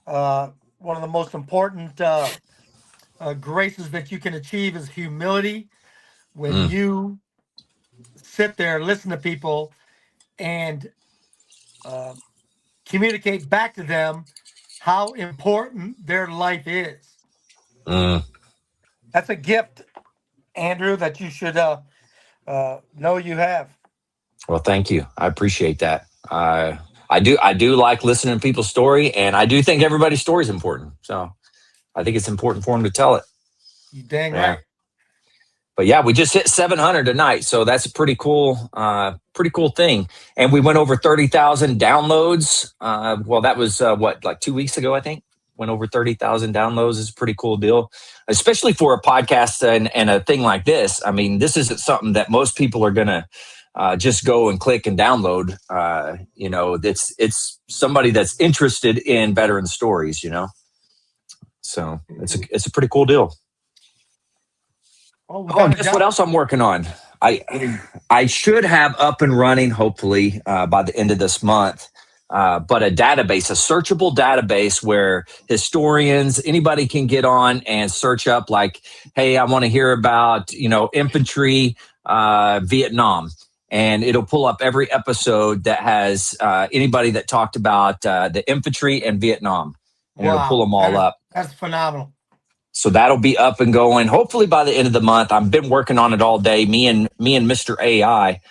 one of the most important graces that you can achieve is humility. When you sit there, listen to people, and communicate back to them how important their life is. That's a gift, Andrew, that you should know you have. Well, thank you. I appreciate that. I do like listening to people's story, and I do think everybody's story is important. So I think it's important for them to tell it. You dang right. But yeah, we just hit 700 tonight, so that's a pretty cool thing. And we went over 30,000 downloads. Well, that was like 2 weeks ago, I think. Went over 30,000 downloads. Is a pretty cool deal, especially for a podcast and a thing like this. I mean, this isn't something that most people are gonna just go and click and download. It's somebody that's interested in veteran stories. So it's a pretty cool deal. And guess what else I'm working on? I should have up and running, hopefully, by the end of this month, but a database, a searchable database where historians, anybody can get on and search up like, hey, I want to hear about, infantry, Vietnam. And it'll pull up every episode that has anybody that talked about the infantry and Vietnam. And it'll pull them all up. That's phenomenal. So that'll be up and going hopefully by the end of the month. I've been working on it all day. Me and Mr. AI.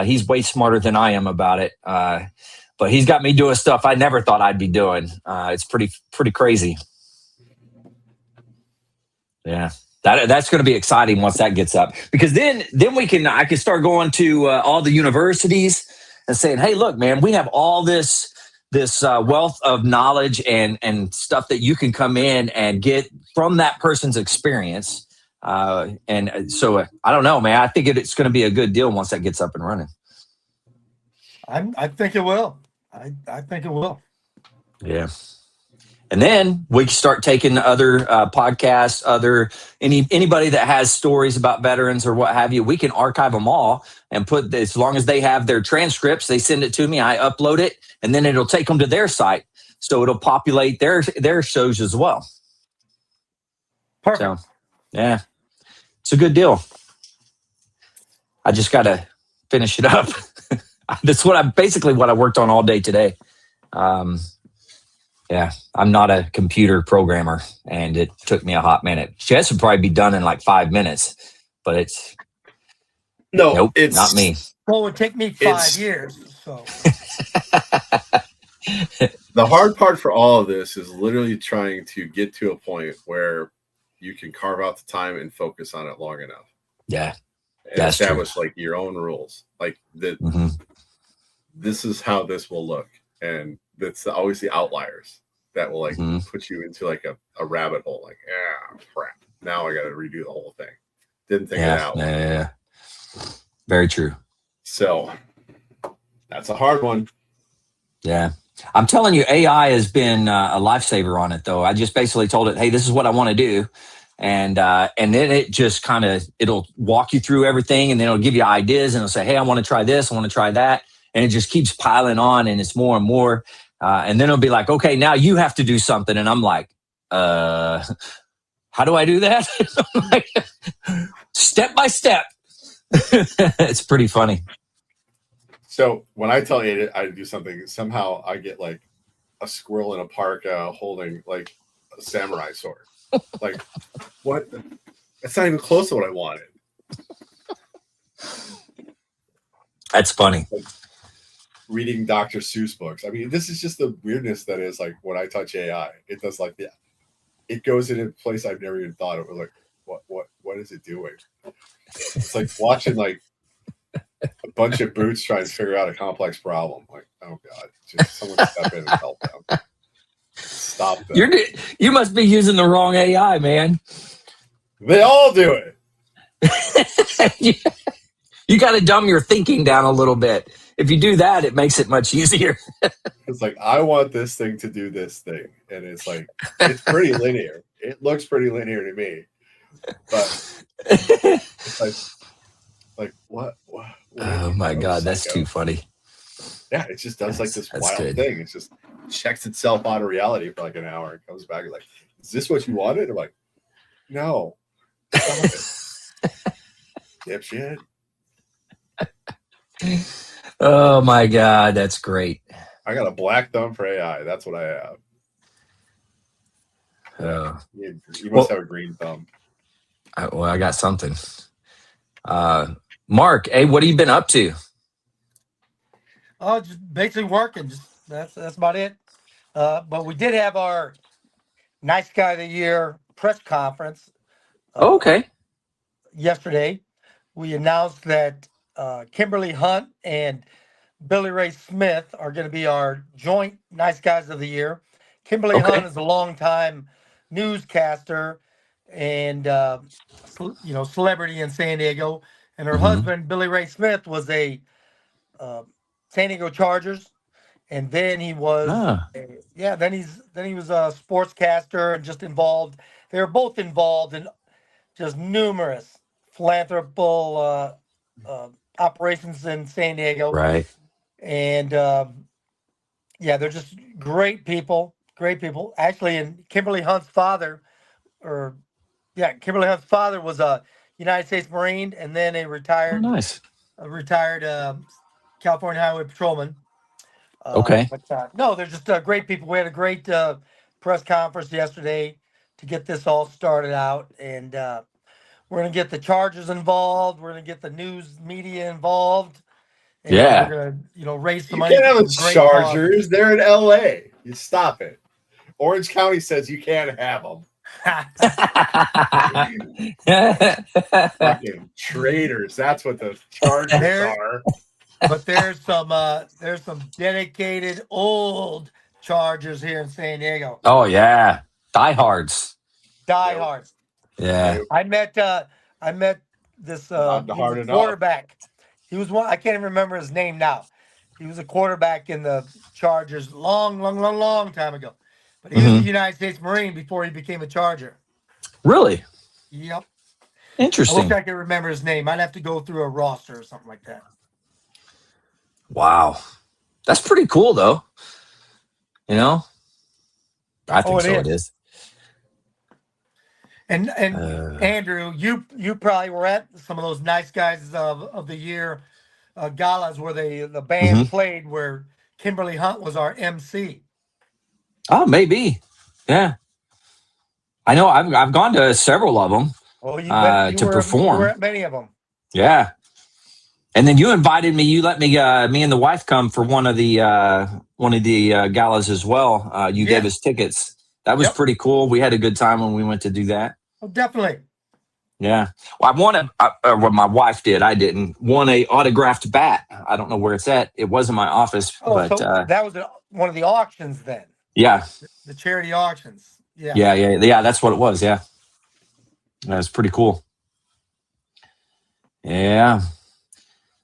He's way smarter than I am about it. But he's got me doing stuff I never thought I'd be doing. It's pretty crazy. Yeah. That's going to be exciting once that gets up, because then I can start going to all the universities and saying, hey, look, man, we have all this wealth of knowledge and stuff that you can come in and get from that person's experience. And so I don't know, man, I think it's going to be a good deal once that gets up and running. I think it will. I think it will. Yeah. And then we can start taking other podcasts, anybody that has stories about veterans or what have you. We can archive them all and put, as long as they have their transcripts, they send it to me, I upload it, and then it'll take them to their site. So it'll populate their shows as well. Perfect. So, yeah, it's a good deal. I just got to finish it up. That's basically what I worked on all day today. Yeah, I'm not a computer programmer, and it took me a hot minute. Jess would probably be done in like 5 minutes, but nope, it's not me. Well, it would take me 5 years. So the hard part for all of this is literally trying to get to a point where you can carve out the time and focus on it long enough. Yeah, and establish like your own rules, like that. Mm-hmm. This is how this will look, and that's always the outliers that will like put you into like a rabbit hole. Like, crap. Now I got to redo the whole thing. Didn't think it out. Yeah. Very true. So that's a hard one. Yeah. I'm telling you, AI has been a lifesaver on it, though. I just basically told it, hey, this is what I want to do. And then it just it'll walk you through everything, and then it'll give you ideas, and it'll say, hey, I want to try this. I want to try that. And it just keeps piling on, and it's more and more. And then it'll be like, okay, now you have to do something. And I'm like, how do I do that? Like, step by step. It's pretty funny. So when I tell you I do something, somehow I get like a squirrel in a park holding like a samurai sword. Like, what? That's not even close to what I wanted. That's funny. Like, reading Dr. Seuss books. I mean, this is just the weirdness that is like when I touch AI, it does like it goes in a place I've never even thought of. Like, what is it doing? It's like watching like a bunch of boots try and figure out a complex problem. Like, oh god, just someone step in and help them. Stop them. You must be using the wrong AI, man. They all do it. You got to dumb your thinking down a little bit. If you do that, it makes it much easier. It's like, I want this thing to do this thing. And it's like, it's pretty linear. It looks pretty linear to me. But it's like what oh my God, that's too funny. Yeah, it just does like this wild thing. It just checks itself out of reality for like an hour and comes back and like, is this what you wanted? I'm like, no. Stop it. Dipshit. Oh my God, that's great. I got a black thumb for AI. That's what I have. You must have a green thumb. I got something. Mark, hey, what have you been up to? Oh, just basically working. That's about it. But we did have our Nice Guy of the Year press conference. Okay. Yesterday, we announced that Kimberly Hunt and Billy Ray Smith are going to be our joint Nice Guys of the Year. Kimberly Hunt is a longtime newscaster and celebrity in San Diego, and her husband Billy Ray Smith was a San Diego Chargers, and then he was then he was a sportscaster and just involved. They were both involved in just numerous philanthropical operations in San Diego, right? And Yeah, they're just great people. Great people. Actually, and Kimberly Hunt's father, or yeah, Kimberly Hunt's father was a United States Marine, and then Oh, nice. a retired California Highway Patrolman. Okay. No, they're just great people. We had a great press conference yesterday to get this all started out, and we're gonna get the Chargers involved. We're gonna get the news media involved, and we're Yeah. gonna, raise some You money can't for have the some great Chargers. causes. They're in LA. You stop it. Orange County says you can't have them. Fucking traitors. That's what the Chargers There, are. but there's some dedicated old Chargers here in San Diego. Oh yeah. Diehards. Nope. Diehards. Yeah. Nope. I met this Not he was a hard enough. quarterback. He was one, I can't even remember his name now. He was a quarterback in the Chargers long time ago. But he was a Hmm. United States Marine before he became a Charger. Really Yep. I wish interesting. I could remember his name. I'd have to go through a roster or something like that. Wow. That's pretty cool though. You know? I Oh, think it so it is. is. And Uh, Andrew, you probably were at some of those nice guys of the year galas where the band mhm. played, where Kimberly Hunt was our MC. Oh, maybe. Yeah. I know I've gone to several of them Oh, you bet to you were perform. at many of them. Yeah. And then you invited me. You let me and the wife come for one of the galas as well. You gave Yes. us tickets. That was Yep. pretty cool. We had a good time when we went to do that. Oh, definitely. Yeah. Well, I won well, my wife did. I didn't. Won a autographed bat. I don't know where it's at. It was in my office, Oh, but so that was one of the auctions then, yeah, the charity auctions. Yeah. yeah. That's what it was. Yeah, that was pretty cool. Yeah.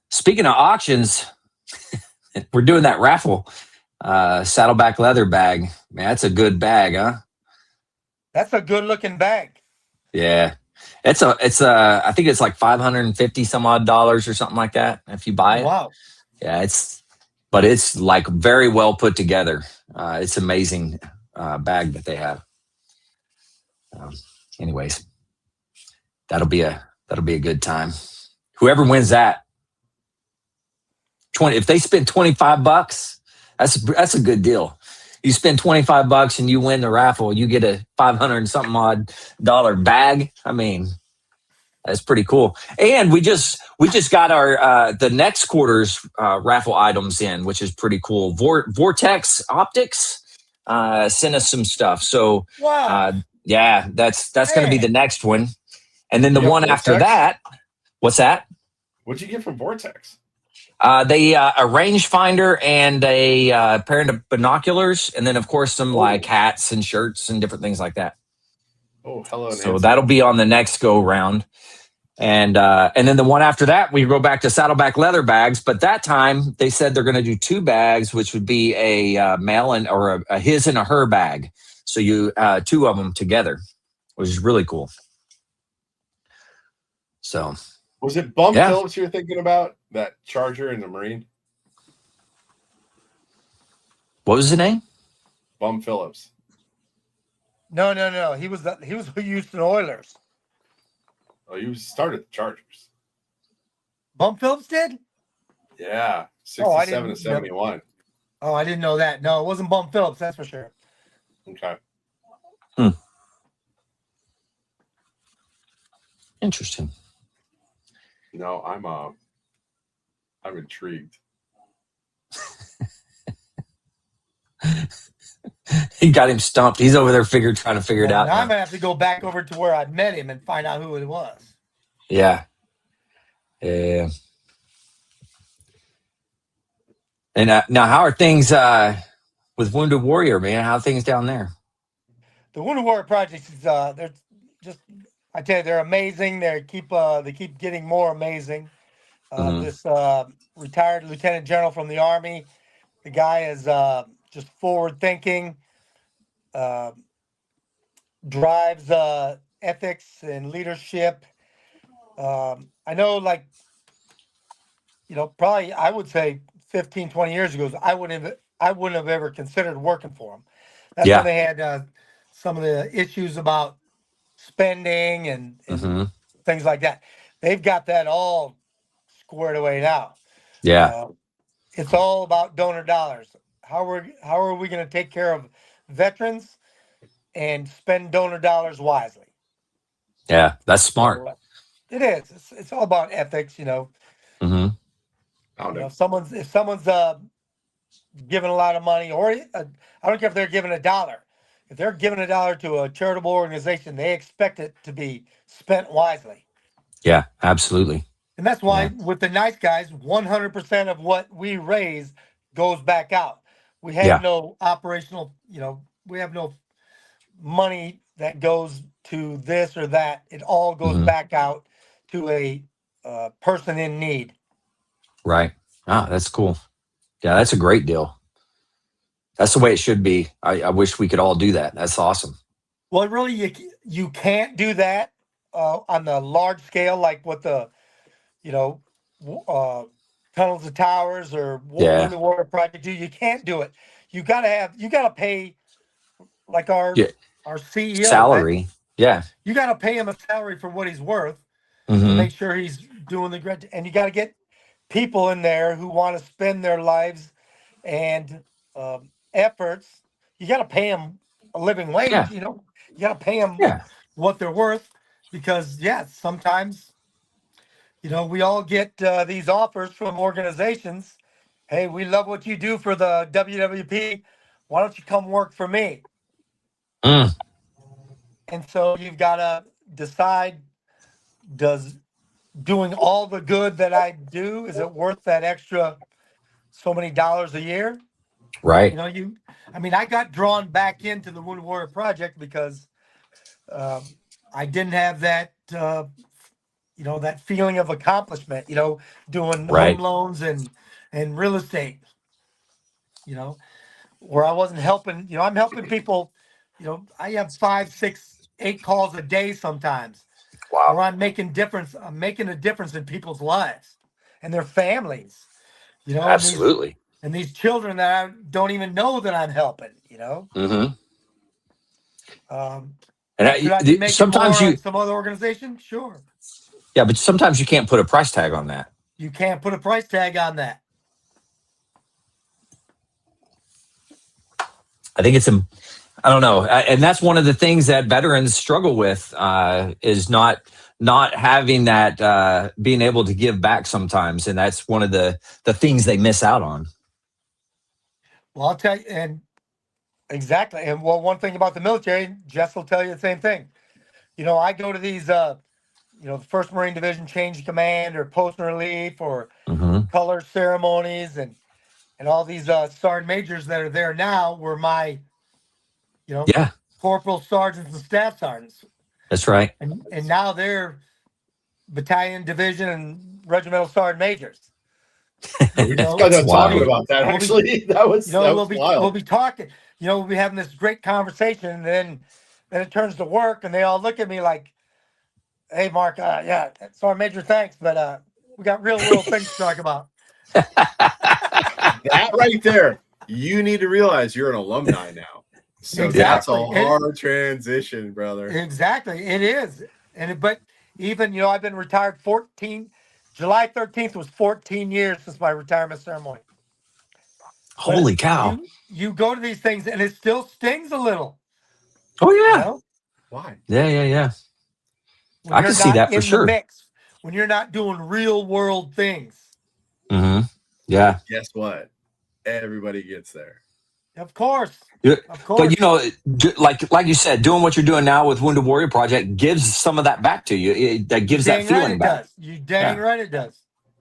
Speaking of auctions, we're doing that raffle. Saddleback leather bag. Man, that's a good bag, huh? That's a good looking bag. Yeah. I think it's like 550 some odd dollars or something like that if you buy Oh, it. wow. Yeah, but it's like very well put together. It's amazing bag that they have. Um, anyways, that'll be a good time. Whoever wins that 20, if they spend $25, that's a good deal. You spend $25 and you win the raffle, you get a 500 and something odd dollar bag. I mean, that's pretty cool. And we just got our the next quarter's raffle items in, which is pretty cool. Vortex Optics sent us some stuff. So Wow. yeah, that's going to be the Man. next one. And then the You have one after Vortex? that, what's that? What'd you get from Vortex? They a rangefinder and a pair of binoculars, and then of course some like hats and shirts and different things like that. Oh, hello, So Nancy. that'll be on the next go round. And then the one after that, we go back to saddleback leather bags. But that time they said they're going to do two bags, which would be a male or a his and a her bag. So you two of them together, which is really cool. So was it Bum yeah. Phillips you were thinking about? That Charger in the Marine? What was the name? Bum Phillips. No. He was the Houston Oilers. Oh, you started the Chargers. Bum Phillips did? Yeah, Oh, I 67 didn't to 71. Oh, I didn't know that. No, it wasn't Bum Phillips, that's for sure. Okay. Interesting. No, I'm intrigued. He got him stumped. He's over there trying to figure it out. Now I'm gonna have to go back over to where I met him and find out who it was. Yeah. Yeah. And now, how are things with Wounded Warrior, man? How are things down there? The Wounded Warrior Project is they're just, I tell you, they're amazing. They keep getting more amazing. This retired lieutenant general from the Army, the guy is just forward thinking, drives ethics and leadership. I know, like, probably I would say 15, 20 years ago, I I wouldn't have ever considered working for them. That's Yeah. when they had some of the issues about spending and Mm-hmm. things like that. They've got that all squared away now. Yeah. It's all about donor dollars. How are we going to take care of veterans and spend donor dollars wisely? Yeah. That's smart. So, it is. It's all about ethics, you know. Mm-hmm. If someone's giving a lot of money, or I don't care if they're giving $1. If they're giving $1 to a charitable organization, they expect it to be spent wisely. Yeah, absolutely. And that's why with the nice guys, 100% of what we raise goes back out. We have no operational, we have no money that goes to this or that. It all goes back out to a person in need. Right. Ah, that's cool. Yeah, that's a great deal. That's the way it should be. I wish we could all do that. That's awesome. Well, really, you can't do that on the large scale, like what the, Tunnels of Towers or Wounded Warrior Project do. You can't do it. You gotta pay like our CEO salary. You gotta pay him a salary for what he's worth to Mm-hmm. make sure he's doing the great. And you gotta get people in there who want to spend their lives and efforts. You gotta pay them a living wage. Yeah. You gotta pay them what they're worth, because sometimes we all get these offers from organizations. Hey, we love what you do for the WWP. Why don't you come work for me? Mm. And so you've got to decide, does doing all the good that I do, is it worth that extra so many dollars a year? Right. I got drawn back into the Wounded Warrior Project because I didn't have that, that feeling of accomplishment, doing home loans and real estate, where I wasn't helping, I'm helping people, I have 5, 6, 8 calls a day sometimes. Wow. Where I'm making a difference in people's lives and their families, Absolutely. and these children that I don't even know that I'm helping, Mm-hmm. Could I be making sometimes more on some other organization? Sure. Yeah, but sometimes you can't put a price tag on that. You can't put a price tag on that. I think I don't know. And that's one of the things that veterans struggle with, is not having that, being able to give back sometimes. And that's one of the things they miss out on. Well, I'll tell you, and exactly. And one thing about the military, Jess will tell you the same thing. I go to these, the 1st Marine Division Change of Command or Post and Relief or color ceremonies and all these sergeant majors that are there now were my, corporal sergeants and staff sergeants. That's right. And now they're battalion, division, and regimental sergeant majors. We just got done talking about that. Actually, that was wild. We'll be talking. We'll be having this great conversation, and then it turns to work, and they all look at me like, "Hey, Mark, Sergeant Major, thanks, but we got real little things to talk about." That right there, you need to realize you're an alumni now. So that's a hard transition, brother. Exactly, it is. But even I've been retired 14. July 13th was 14 years since my retirement ceremony. Holy cow! You go to these things and it still stings a little. Oh yeah. Why? Yeah. I can see that for sure. Mix, when you're not doing real world things. Mm-hmm. Yeah. Guess what? Everybody gets there. Of course. But like you said, doing what you're doing now with Wounded Warrior Project gives some of that back to you. That gives that feeling back. You dang right it does,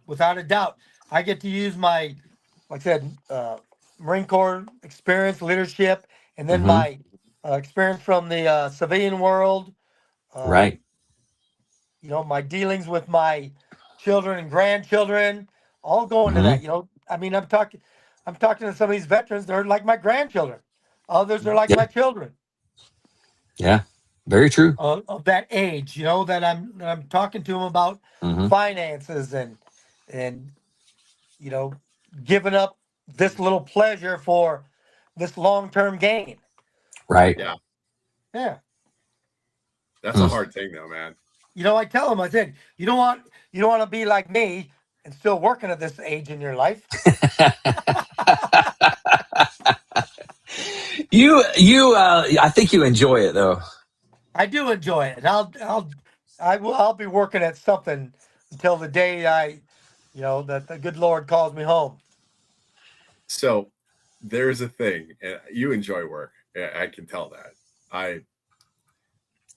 without a doubt. I get to use my, like I said, Marine Corps experience, leadership, and then my experience from the civilian world. Right. My dealings with my children and grandchildren, all go into that. I'm talking to some of these veterans. They're like my grandchildren. Others are like my children. Yeah, very true. Of that age, that I'm talking to them about finances and giving up this little pleasure for this long-term gain. Right. Yeah. Yeah. That's a hard thing though, man. You know, I tell them, I said, you don't want to be like me and still working at this age in your life. I think you enjoy it though. I do enjoy it. And I'll be working at something until the day that the good Lord calls me home. So there's a thing, and you enjoy work. I can tell that.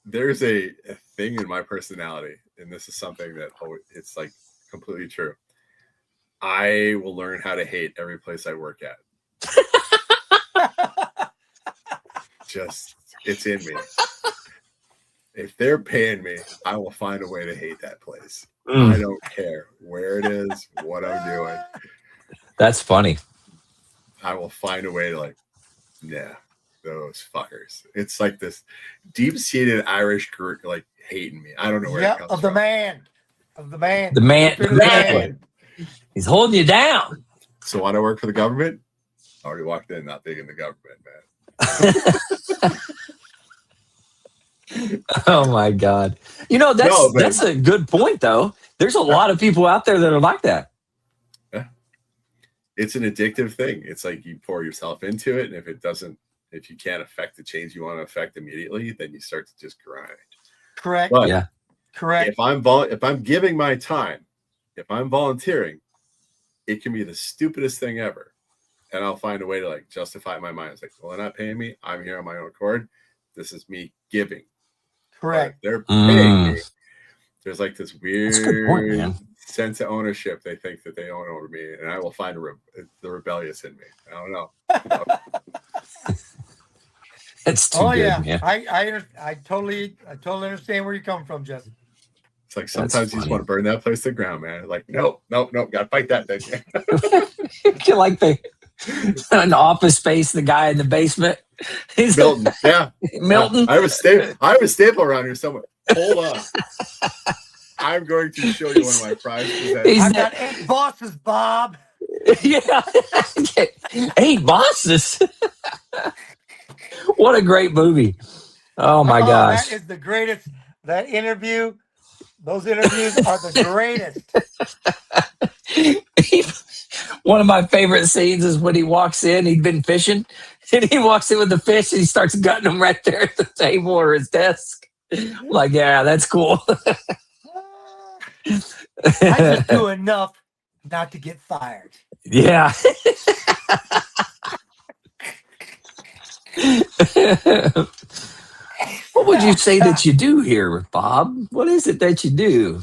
There's a thing in my personality, and this is something that it's like completely true. I will learn how to hate every place I work at. Just, it's in me. If they're paying me, I will find a way to hate that place. I don't care where it is, what I'm doing. That's funny. I will find a way to those fuckers. It's like this deep-seated Irish group like hating me. I don't know where it comes from. The man. The man. He's holding you down. So when I work for the government, I already walked in not thinking the government, man. Oh my God. That's a good point though. There's a lot of people out there that are like that. Yeah. It's an addictive thing. It's like you pour yourself into it, and if you can't affect the change you want to affect immediately, then you start to just grind. Correct. But yeah. Correct. If I'm giving my time, if I'm volunteering, it can be the stupidest thing ever. And I'll find a way to justify my mind. It's like, well, they're not paying me. I'm here on my own accord. This is me giving. Correct. They're paying me. There's this good point, weird man. sense of ownership. They think that they own over me, and I will find the rebellious in me. I don't know. It's too good, man. I totally understand where you come from, Jesse. It's like sometimes you just want to burn that place to the ground, man. Like, nope, gotta fight that thing. You like an office space, the guy in the basement. He's Milton, yeah. Milton. I have a staple around here somewhere. Hold on. I'm going to show you one of my prized possessions. I've got 8 bosses, Bob. Yeah. 8 bosses. What a great movie. Oh my gosh. That is the greatest. Those interviews are the greatest. One of my favorite scenes is when he walks in, he'd been fishing, and he walks in with the fish and he starts gutting them right there at the table or his desk. Like, yeah, that's cool. I just do enough not to get fired. Yeah. What would you say that you do here, Bob? What is it that you do?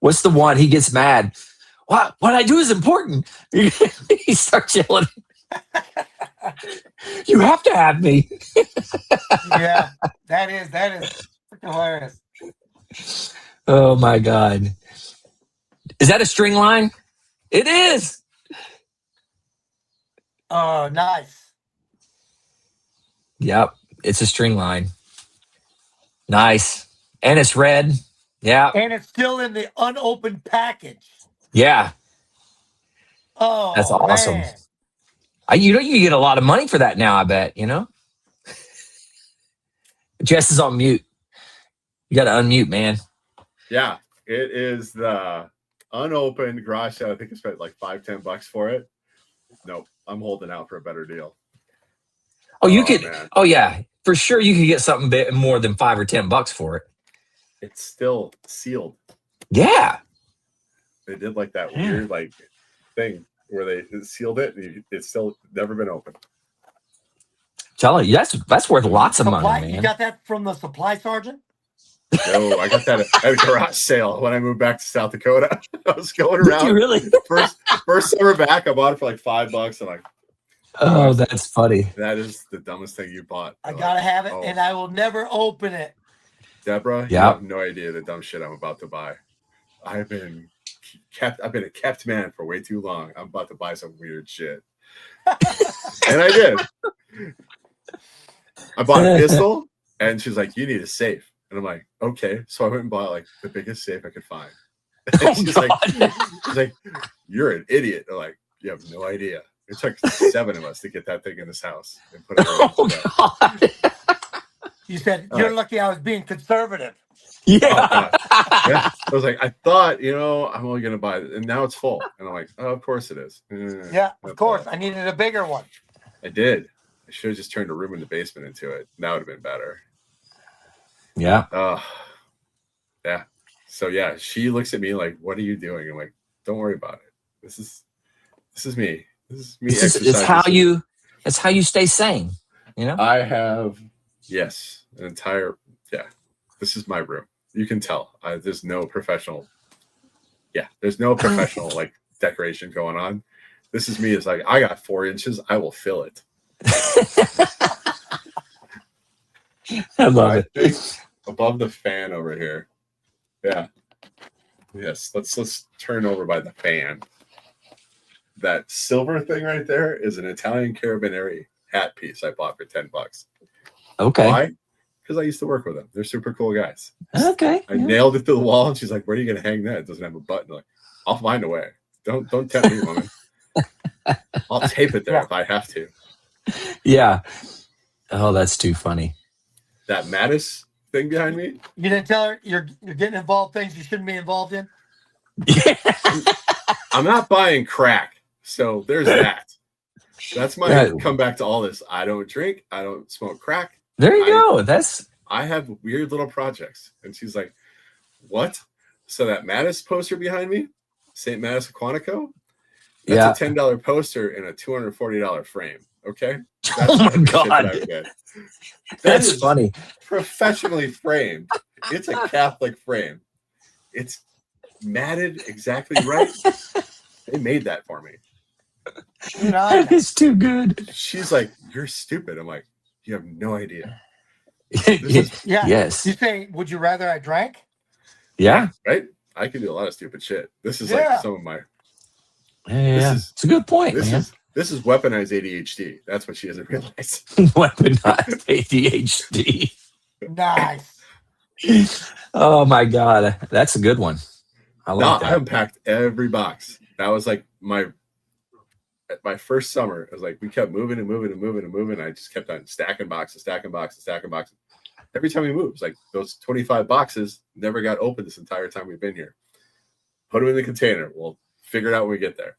What's the one? He gets mad. What I do is important. He starts yelling. You have to have me. Yeah, that is freaking hilarious. Oh my God. Is that a string line? It is. Oh, nice. Yep, it's a string line. Nice. And it's red. Yeah. And it's still in the unopened package. Yeah. Oh, that's awesome. Man. You get a lot of money for that now, I bet, Jess is on mute. You got to unmute, man. Yeah, it is the unopened garage sale. I think I spent like $5-10 for it. Nope, I'm holding out for a better deal. Oh, you could. Man. Oh, yeah, for sure. You could get something bit more than $5 or $10 for it. It's still sealed. Yeah, they did like that weird thing where they sealed it, and it's still never been opened. Telling you, that's worth lots of money, man. You got that from the supply sergeant? No, I got that at a garage sale when I moved back to South Dakota. I was going around. Did you really? first summer back, I bought it for like $5. I'm like, oh, that's funny. That is the dumbest thing you bought. I gotta have it, and I will never open it. Deborah, you have no idea the dumb shit I'm about to buy. I've been a kept man for way too long. I'm about to buy some weird shit. And I did. I bought a pistol, and she's like, you need a safe. And I'm like, okay. So I went and bought like the biggest safe I could find. And she's like, you're an idiot. I'm like, you have no idea. It took 7 of us to get that thing in this house and put it right Oh, God. You said, All you're right. lucky I was being conservative. Yeah. Oh, God. Yeah. I was like, I thought, I'm only going to buy it. And now it's full. And I'm like, oh, of course it is. Yeah, of That's course. all. I needed a bigger one. I did. I should have just turned a room in the basement into it. That would have been better. Yeah. Yeah. So yeah, she looks at me like, what are you doing? I'm like, don't worry about it. This is me. This is me. It's how you stay sane. I have, yes, an entire, this is my room. You can tell. There's no professional. Yeah, there's no professional like decoration going on. This is me. It's like, I got 4 inches. I will fill it. I love it. Think above the fan over here. Yeah. Yes. Let's turn over by the fan. That silver thing right there is an Italian Carabinieri hat piece I bought for $10. Okay. Why? Because I used to work with them. They're super cool guys. Okay. I nailed it to the wall, and she's like, "Where are you gonna hang that? It doesn't have a button." I'm like, I'll find a way. Don't tempt me, woman. I'll tape it there if I have to. Yeah. Oh, that's too funny. That Mattis thing behind me. You didn't tell her you're getting involved things you shouldn't be involved in? Yeah. I'm not buying crack, so there's that. That's my comeback to all this. I don't drink. I don't smoke crack. There you go. I have weird little projects. And she's like, what? So that Mattis poster behind me, St. Mattis of Quantico, that's a $10 poster in a $240 frame. Okay? That's oh my God. That's funny. Professionally framed. It's a Catholic frame. It's matted exactly right. They made that for me. That is too good. She's like, you're stupid. I'm like, you have no idea. Yes. You say, would you rather I drank? Yeah. Right? I can do a lot of stupid shit. This is like some of my. Yeah. It's a good point. This is weaponized ADHD. That's what she doesn't realize. Weaponized ADHD. Nice. Oh my God. That's a good one. I like that. I unpacked every box. That was like my first summer. It was like we kept moving and moving and moving and moving. I just kept on stacking boxes. Every time we moved, it's like those 25 boxes never got opened this entire time we've been here. Put them in the container. We'll figure it out when we get there.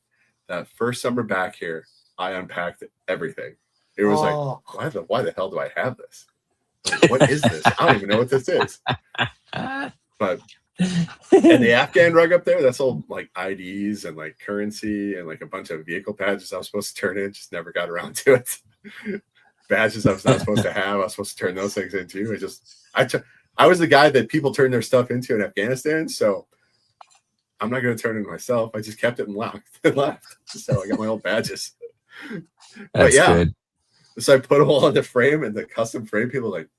That first summer back here, I unpacked everything. It was like, why the hell do I have this? Like, what is this? I don't even know what this is. But and the Afghan rug up there, that's all like IDs and like currency and like a bunch of vehicle badges I was supposed to turn in, just never got around to it. Badges I was not supposed to have. I was supposed to turn those things into. I was the guy that people turned their stuff into in Afghanistan, so I'm not going to turn it myself. I just kept it and left. So I got my old badges. That's good. So I put them all in the frame, and the custom frame people are like,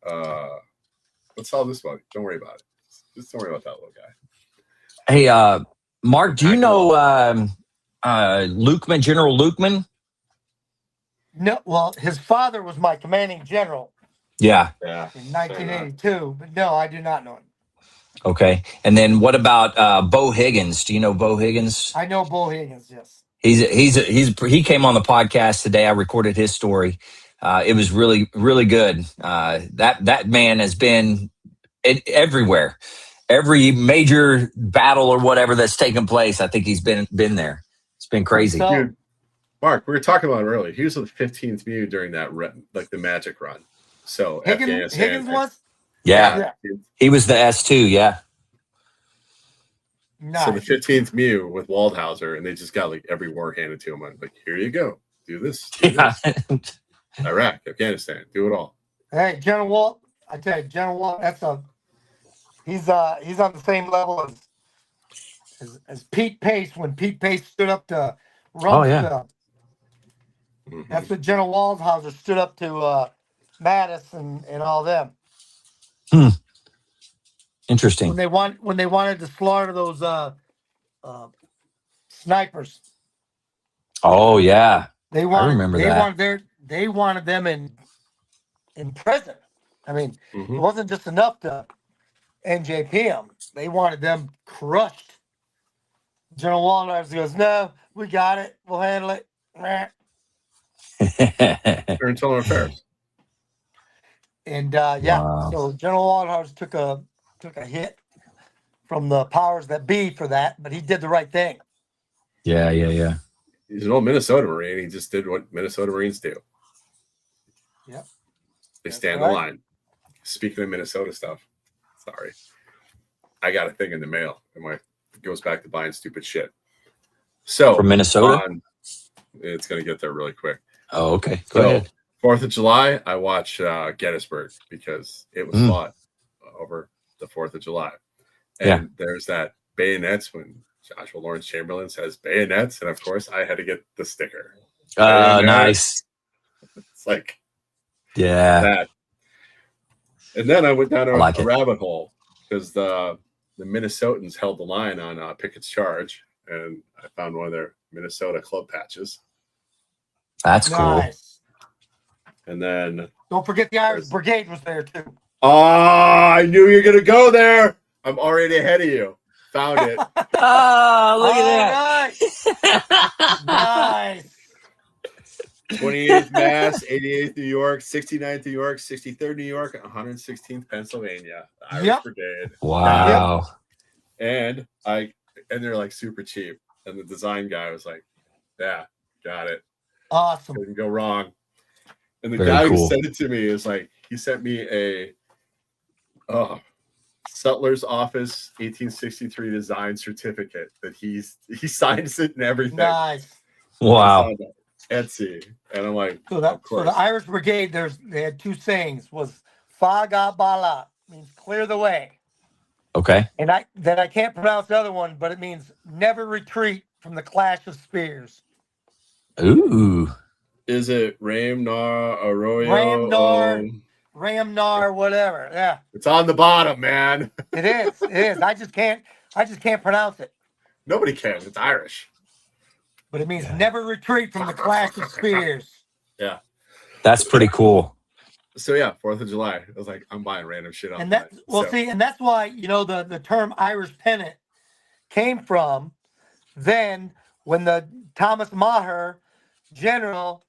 let's solve this one. Don't worry about it. Just don't worry about that little guy. Hey, Mark, do you know Lukeman, General Lukeman? No, well, his father was my commanding general. Yeah. In 1982, but no, I do not know him. Okay. And then what about Bo Higgins? Do you know Bo Higgins? I know Bo Higgins, yes. He came on the podcast today. I recorded his story. It was really, really good. That man has been everywhere. Every major battle or whatever that's taken place, I think he's been there. It's been crazy. Dude, Mark, we were talking about it earlier. He was the 15th MEU during that like the Magic run. So Higgins was? Yeah. He was the S2, yeah. Nice. So the 15th MEU with Waldhauser, and they just got like every war handed to him. I'm like, here you go. Do this. Iraq, Afghanistan, do it all. Hey, General Walt, I tell you, General Walt, he's on the same level as Pete Pace when Pete Pace stood up to Rumsfeld. That's what General Waldhauser stood up to Mattis and all them. Interesting. When they wanted to slaughter those snipers. Oh yeah. I remember that. They wanted them in prison. I mean, it wasn't just enough to NJP them. They wanted them crushed. General Waldhauser goes, no, we got it. We'll handle it. During Total Affairs. And Wow. so General Walters took a hit from the powers that be for that, but he did the right thing. Yeah. He's an old Minnesota Marine. He just did what Minnesota Marines do. Yep. They stand the line. Speaking of Minnesota stuff, sorry, I got a thing in the mail, and it goes back to buying stupid shit. So From Minnesota, it's gonna get there really quick. Oh, okay. Go ahead. 4th of July, I watch Gettysburg because it was fought over the 4th of July, and there's that bayonets when Joshua Lawrence Chamberlain says bayonets, and of course I had to get the sticker. Nice. It's like that. And then I went down a rabbit hole because the Minnesotans held the line on Pickett's charge, and I found one of their Minnesota club patches. That's cool. And then don't forget the Irish Brigade was there too. Oh, I knew you were gonna go there. I'm already ahead of you. Found it. Oh, look at that. Nice. 28th Mass, 88th New York, 69th New York, 63rd New York, 116th Pennsylvania. The Irish Brigade. Wow. And they're like super cheap. And the design guy was like, yeah, got it. Awesome. Couldn't go wrong. And the guy who sent it to me is like, he sent me a Sutler's Office 1863 design certificate that he signs it and everything. Nice. Wow. Etsy. And I'm like, so the Irish Brigade, they had two sayings, was Faga Bala, means clear the way. Okay. And I can't pronounce the other one, but it means never retreat from the clash of spears. Ooh. Is it Ramnar Arroyo? Ramnar, whatever. Yeah. It's on the bottom, man. It is. I just can't pronounce it. Nobody can. It's Irish. But it means never retreat from the clash of spears. Yeah. That's pretty cool. So yeah, 4th of July. I was like, I'm buying random shit on that. And that's why, the term Irish pennant came from then when the Thomas Maher general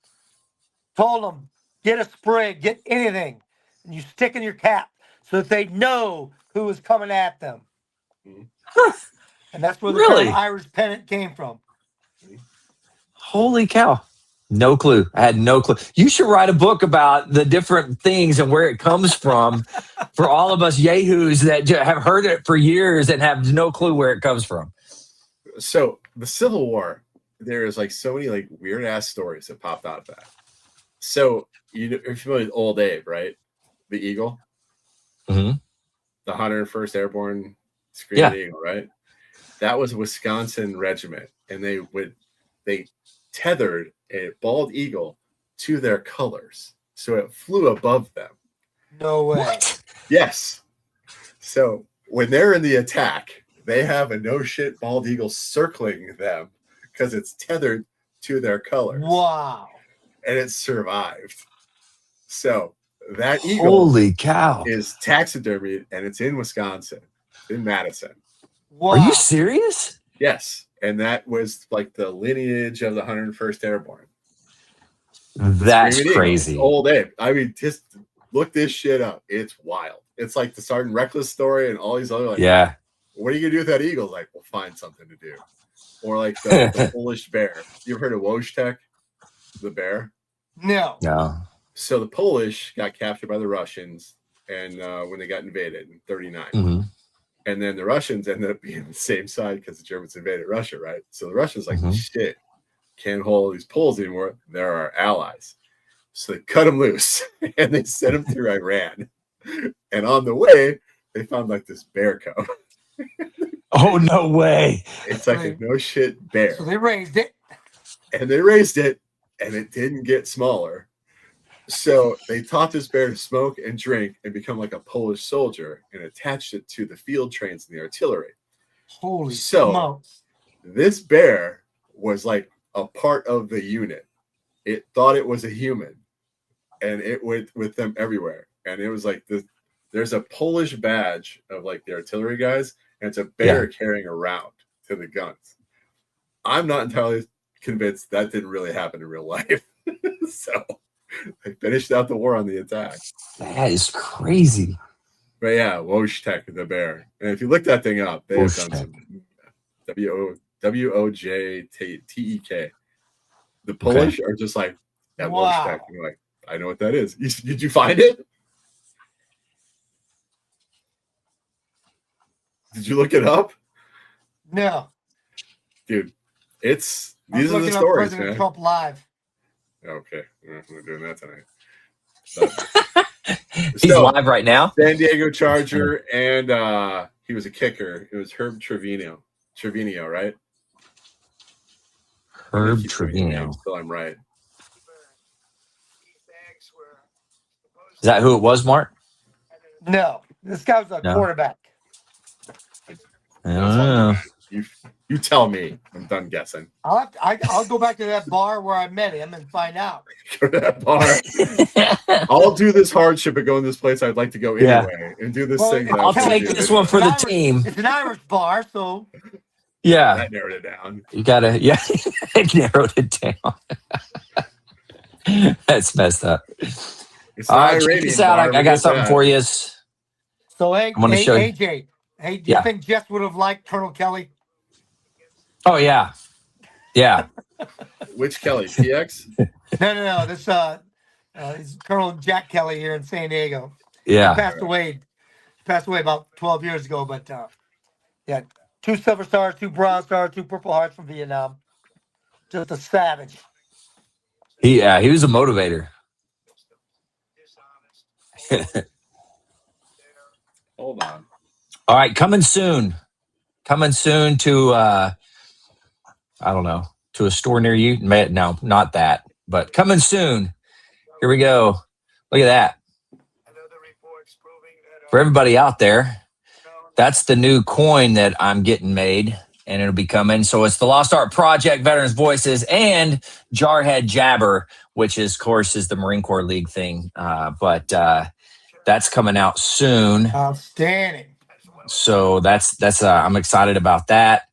told them, get a sprig, get anything, and you stick in your cap so that they know who is coming at them. Huh. And that's where the term Irish pennant came from. Holy cow. No clue. I had no clue. You should write a book about the different things and where it comes from for all of us yahoos that have heard it for years and have no clue where it comes from. So the Civil War, there is like so many like weird ass stories that popped out of that. So you're familiar with Old Abe, right? The Eagle. Mm-hmm. The 101st Airborne Screaming Eagle, right? That was a Wisconsin regiment, and they tethered a bald eagle to their colors, so it flew above them. No way. What? Yes. So when they're in the attack, they have a no shit bald eagle circling them because it's tethered to their colors. Wow. And it survived. So that eagle, holy cow, is taxidermied, and it's in Wisconsin, in Madison. Wow. Are you serious? Yes. And that was like the lineage of the 101st Airborne. That's crazy. Old Abe. I mean, just look this shit up. It's wild. It's like the Sergeant Reckless story and all these other, like, what are you going to do with that eagle? Like, we'll find something to do. Or like the Polish bear. You ever heard of Wojtek, the bear? No. So the Polish got captured by the Russians, and when they got invaded in 39. Mm-hmm. And then the Russians ended up being on the same side because the Germans invaded Russia, right? So the Russians like, shit, can't hold these Poles anymore. They're our allies. So they cut them loose and they sent them through Iran. And on the way, they found like this bear cub. Oh, no way. It's like a no shit bear. So they raised it. And they raised it, and it didn't get smaller. So they taught this bear to smoke and drink and become like a Polish soldier and attached it to the field trains and the artillery. Holy smokes. This bear was like a part of the unit. It thought it was a human, and it went with them everywhere. And it was like there's a Polish badge of like the artillery guys, and it's a bear carrying around to the guns. I'm not entirely convinced that didn't really happen in real life. So I finished out the war on the attack. That is crazy. But yeah, Wojtek the bear. And if you look that thing up, they have done some Wojtek. The Polish are just like, that Wojtek. And you're like, I know what that is. Did you find it? Did you look it up? No. Dude, these are the stories, man. Trump live. Okay, we're doing that tonight. He's live right now. San Diego Charger, and he was a kicker. It was Herb Trevino. Trevino, right? Herb Trevino. Still, I'm right. Is that who it was, Mark? No, this guy was a quarterback. I don't know. You tell me. I'm done guessing. I'll go back to that bar where I met him and find out. Go to that bar. I'll do this hardship of going to this place I'd like to go anyway and do this thing. I'll take this one for the team. It's an Irish bar, so yeah. That narrowed it down. You gotta, it narrowed it down. That's messed up. All right, check this out. I got something for you. So, hey, I'm gonna show you. AJ, hey, do you think Jess would have liked Colonel Kelly? Oh yeah, yeah. Which Kelly? PX? No. This is Colonel Jack Kelly here in San Diego. Yeah. He passed away about 12 years ago, but yeah, 2 silver stars, 2 bronze stars, 2 Purple Hearts from Vietnam. Just a savage. He was a motivator. Hold on. All right, coming soon to I don't know, to a store near you. No, not that, but coming soon. Here we go. Look at that. For everybody out there, that's the new coin that I'm getting made, and it'll be coming. So it's the Lost Art Project, Veterans Voices, and Jarhead Jabber, which is, of course, is the Marine Corps League thing. But that's coming out soon. Outstanding. So that's I'm excited about that.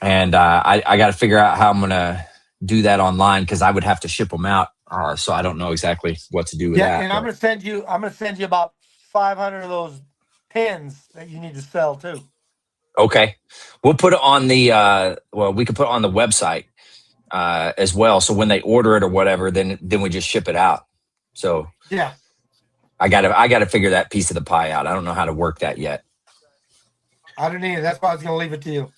And I got to figure out how I'm going to do that online, because I would have to ship them out. So I don't know exactly what to do with that. Yeah, and I'm going to send you about 500 of those pins that you need to sell too. Okay. We'll put it on the we could put it on the website as well. So when they order it or whatever, then we just ship it out. So yeah, I got to figure that piece of the pie out. I don't know how to work that yet. I don't either. That's why I was going to leave it to you.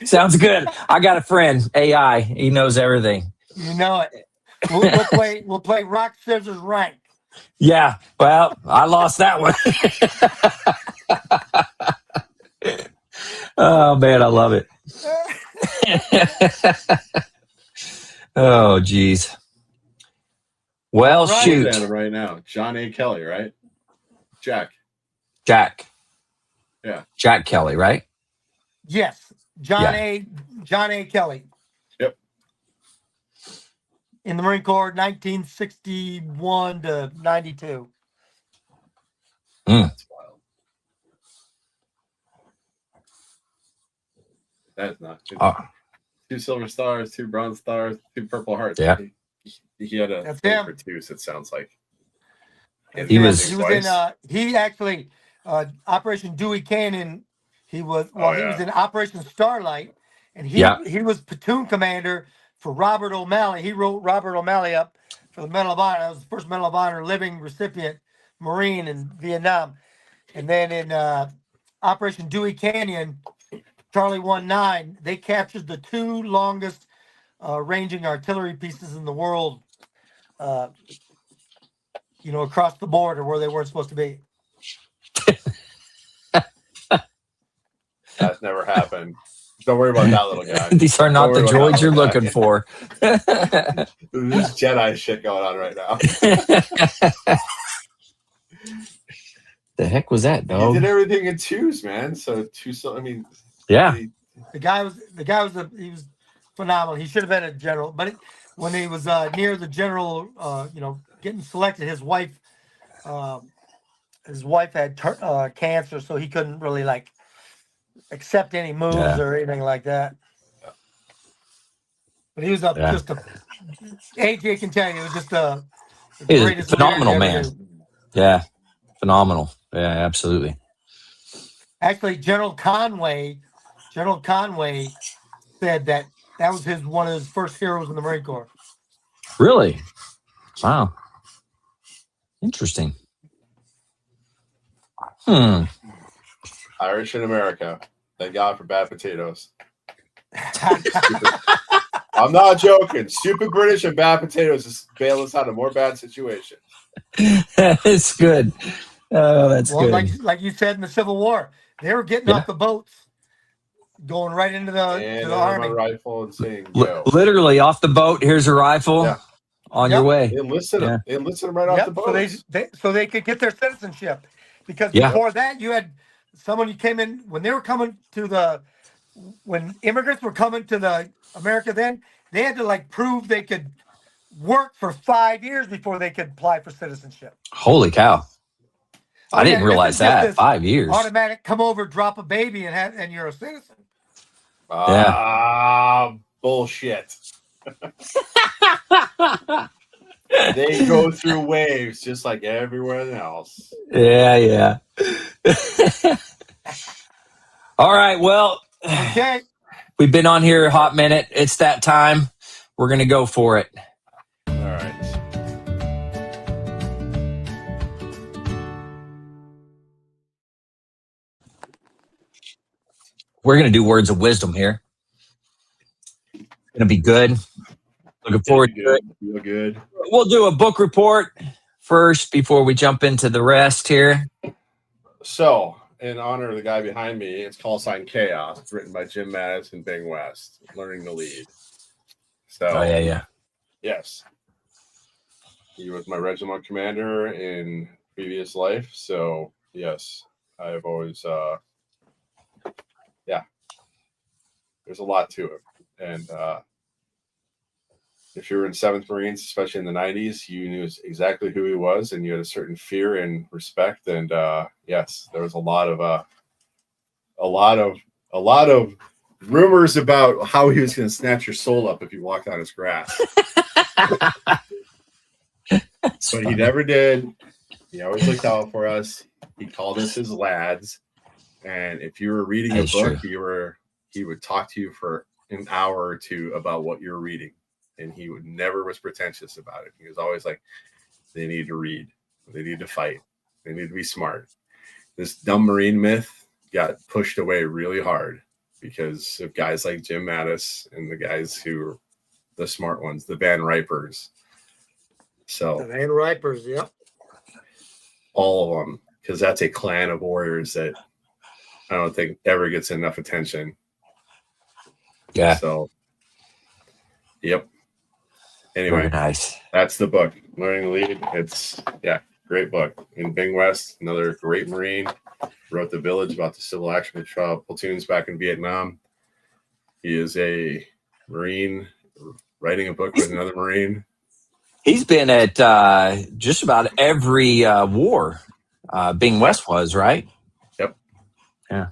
Sounds good. I got a friend, AI. He knows everything. You know it. We'll play rock, scissors, rank. Yeah. Well, I lost that one. Oh man, I love it. Oh geez. Well, right, shoot. Right now, John A. Kelly, right? Jack. Yeah. Jack Kelly, right? Yes. John A. Kelly. Yep. In the Marine Corps, 1961 to 92. That's wild. That's not. 2 silver stars, 2 bronze stars, 2 Purple Hearts. Yeah. He had a thing for 2, so it sounds like. He was in he actually Operation Dewey Canyon. He was in Operation Starlight, and he was platoon commander for Robert O'Malley. He wrote Robert O'Malley up for the Medal of Honor. That was the first Medal of Honor living recipient Marine in Vietnam. And then in Operation Dewey Canyon, Charlie 19, they captured the 2 longest ranging artillery pieces in the world, across the border where they weren't supposed to be. That's never happened. Don't worry about that little guy. These are not the droids you're looking for. This Jedi shit going on right now. The heck was that, dog? He did everything in 2s, man. So 2. So I mean, yeah. The guy was phenomenal. He should have been a general, but when he was near the general, getting selected, his wife had cancer, so he couldn't really accept any moves or anything like that. But he was just a AJ can tell you, it was just the He's greatest a phenomenal leader man. ever knew. Yeah, phenomenal. Yeah, absolutely. Actually, General Conway said that was one of his first heroes in the Marine Corps. Really? Wow. Interesting. Irish in America. Thank God for bad potatoes. I'm not joking. Stupid British and bad potatoes just bail us out of more bad situations. It's good. Oh, that's good. Like you said in the Civil War, they were getting off the boats, going right into the army. A rifle and saying, "Yo." Literally off the boat. Here's a rifle. Yeah. On your way. They enlisted them. They enlisted them right off the boat. So they could get their citizenship. Because before that, you had someone who came in when they were coming to when immigrants were coming to America then, they had to like prove they could work for 5 years before they could apply for citizenship. Holy cow. I didn't realize that. 5 years. Automatic come over, drop a baby and you're a citizen. Bullshit. They go through waves just like everyone else. Yeah. All right. Well, okay. We've been on here a hot minute. It's that time. We're going to go for it. All right. We're going to do words of wisdom here. Going to be good. Looking forward to it. Feel good. We'll do a book report first before we jump into the rest here. So, in honor of the guy behind me, it's Call Sign Chaos. It's written by Jim Mattis and Bing West. Learning to Lead. So, yes. He was my regiment commander in previous life. So, yes, I've always, there's a lot to it. And if you were in 7th Marines, especially in the 90s, you knew exactly who he was, and you had a certain fear and respect. And yes, there was a lot of rumors about how he was going to snatch your soul up if you walked on his grass. But he never did. He always looked out for us. He called us his lads. And if you were reading a book, he would talk to you for an hour or two about what you're reading. And he never was pretentious about it. He was always like, they need to read. They need to fight. They need to be smart. This dumb Marine myth got pushed away really hard because of guys like Jim Mattis and the guys who are the smart ones, the Van Ripers. So the Van Ripers, yep. All of them, because that's a clan of warriors that I don't think ever gets enough attention. Yeah. So, yep. Anyway, very nice. That's the book, Learning to Lead. It's, great book. And Bing West, another great Marine, wrote The Village about the civil action platoons back in Vietnam. He is a Marine writing a book with another Marine. He's been at just about every war. Bing West was, right? Yep. Yeah.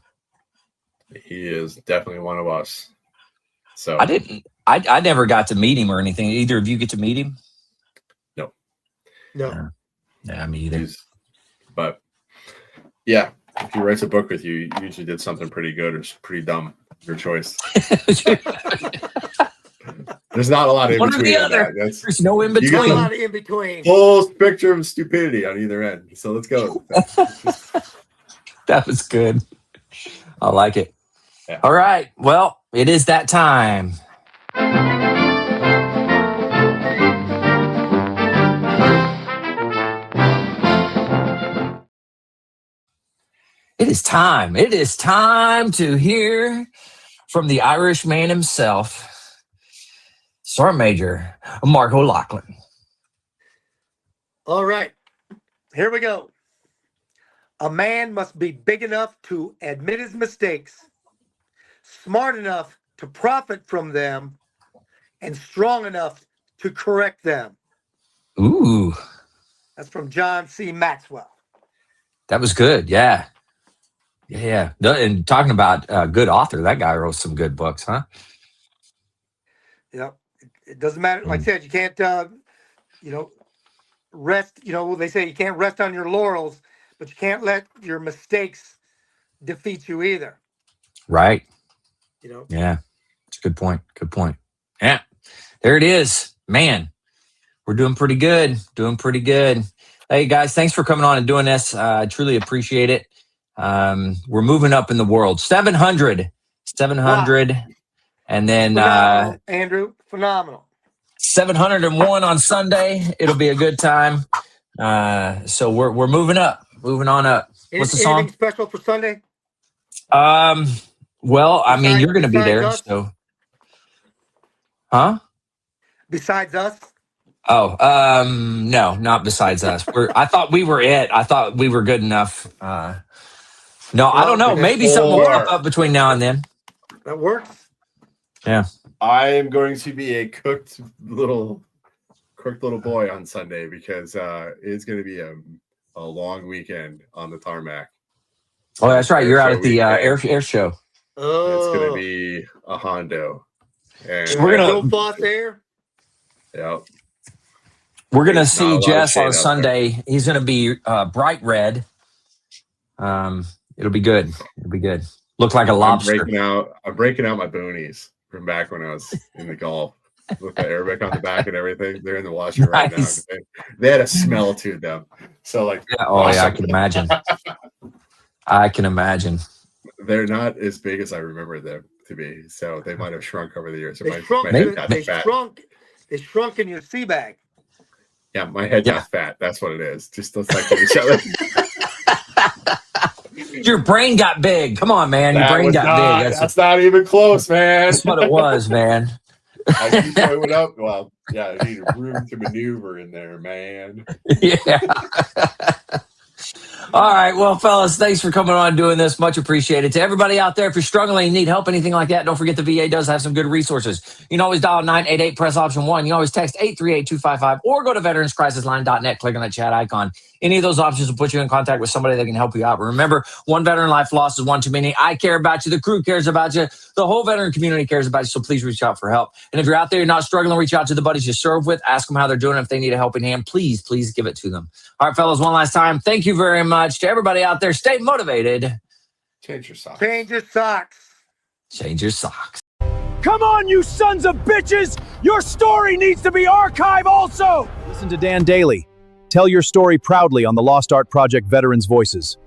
He is definitely one of us. So I never got to meet him or anything. Either of you get to meet him? No. Yeah, me either. But yeah, if he writes a book with you, he usually did something pretty good or pretty dumb. Your choice. There's not a lot of in between. There's no in between. Not a lot of in between. Full spectrum of stupidity on either end. So let's go. That was good. I like it. Yeah. All right. Well, it is that time. It is time. It is time to hear from the Irishman himself, Sergeant Major Mark O'Loughlin. All right. Here we go. A man must be big enough to admit his mistakes, smart enough to profit from them, and strong enough to correct them. Ooh. That's from John C. Maxwell. That was good. Yeah. Yeah. And talking about a good author, that guy wrote some good books, huh? Yep. It doesn't matter. Like I said, you can't, you know, rest. You know, they say you can't rest on your laurels, but you can't let your mistakes defeat you either. Right. You know. Yeah, it's a good point. Good point. Yeah, there it is, man. We're doing pretty good. Doing pretty good. Hey guys, thanks for coming on and doing this. I truly appreciate it. We're moving up in the world. 700, wow. And then phenomenal, Andrew, phenomenal. 701 on Sunday. It'll be a good time. So we're moving up, moving on up. What's the song? Anything special for Sunday? Well, I mean, you're going to be there, us? So. Huh? Besides us? Oh, no, not besides us. I thought we were it. I thought we were good enough. No, well, I don't know. Maybe something will pop up between now and then. That works. Yeah. I am going to be a cooked little boy on Sunday because it's going to be a long weekend on the tarmac. Oh, that's right. You're out at the air show. Oh. It's going to be a Hondo. And so we're going to Boss Air. Yeah. We're going to see Jess on Sunday. He's going to be bright red. It'll be good. It'll be good. Look like a lobster. I'm breaking out my boonies from back when I was in the Gulf with the airbag on the back and everything. They're in the washer right now. They had a smell to them. So like, yeah, oh yeah, I can imagine. I can imagine. They're not as big as I remember them to be. So they might have shrunk over the years. So they shrunk in your sea bag. Yeah, my head got fat. That's what it is. Just looks like each other. Your brain got big. Come on, man. Your brain got big. That's not even close, man. That's what it was, man. I keep going up. Well, yeah, I need room to maneuver in there, man. Yeah. All right. Well, fellas, thanks for coming on and doing this. Much appreciated. To everybody out there, if you're struggling, need help, anything like that, don't forget the VA does have some good resources. You can always dial 988, press option 1. You can always text 838-255 or go to veteranscrisisline.net, click on that chat icon. Any of those options will put you in contact with somebody that can help you out. Remember, one veteran life lost is one too many. I care about you. The crew cares about you. The whole veteran community cares about you. So please reach out for help. And if you're out there, you're not struggling, reach out to the buddies you serve with. Ask them how they're doing. If they need a helping hand, please give it to them. All right, fellas, one last time. Thank you very much. To everybody out there, stay motivated. Change your socks. Change your socks. Change your socks. Come on, you sons of bitches! Your story needs to be archived also! Listen to Dan Daly. Tell your story proudly on the Lost Art Project Veterans Voices.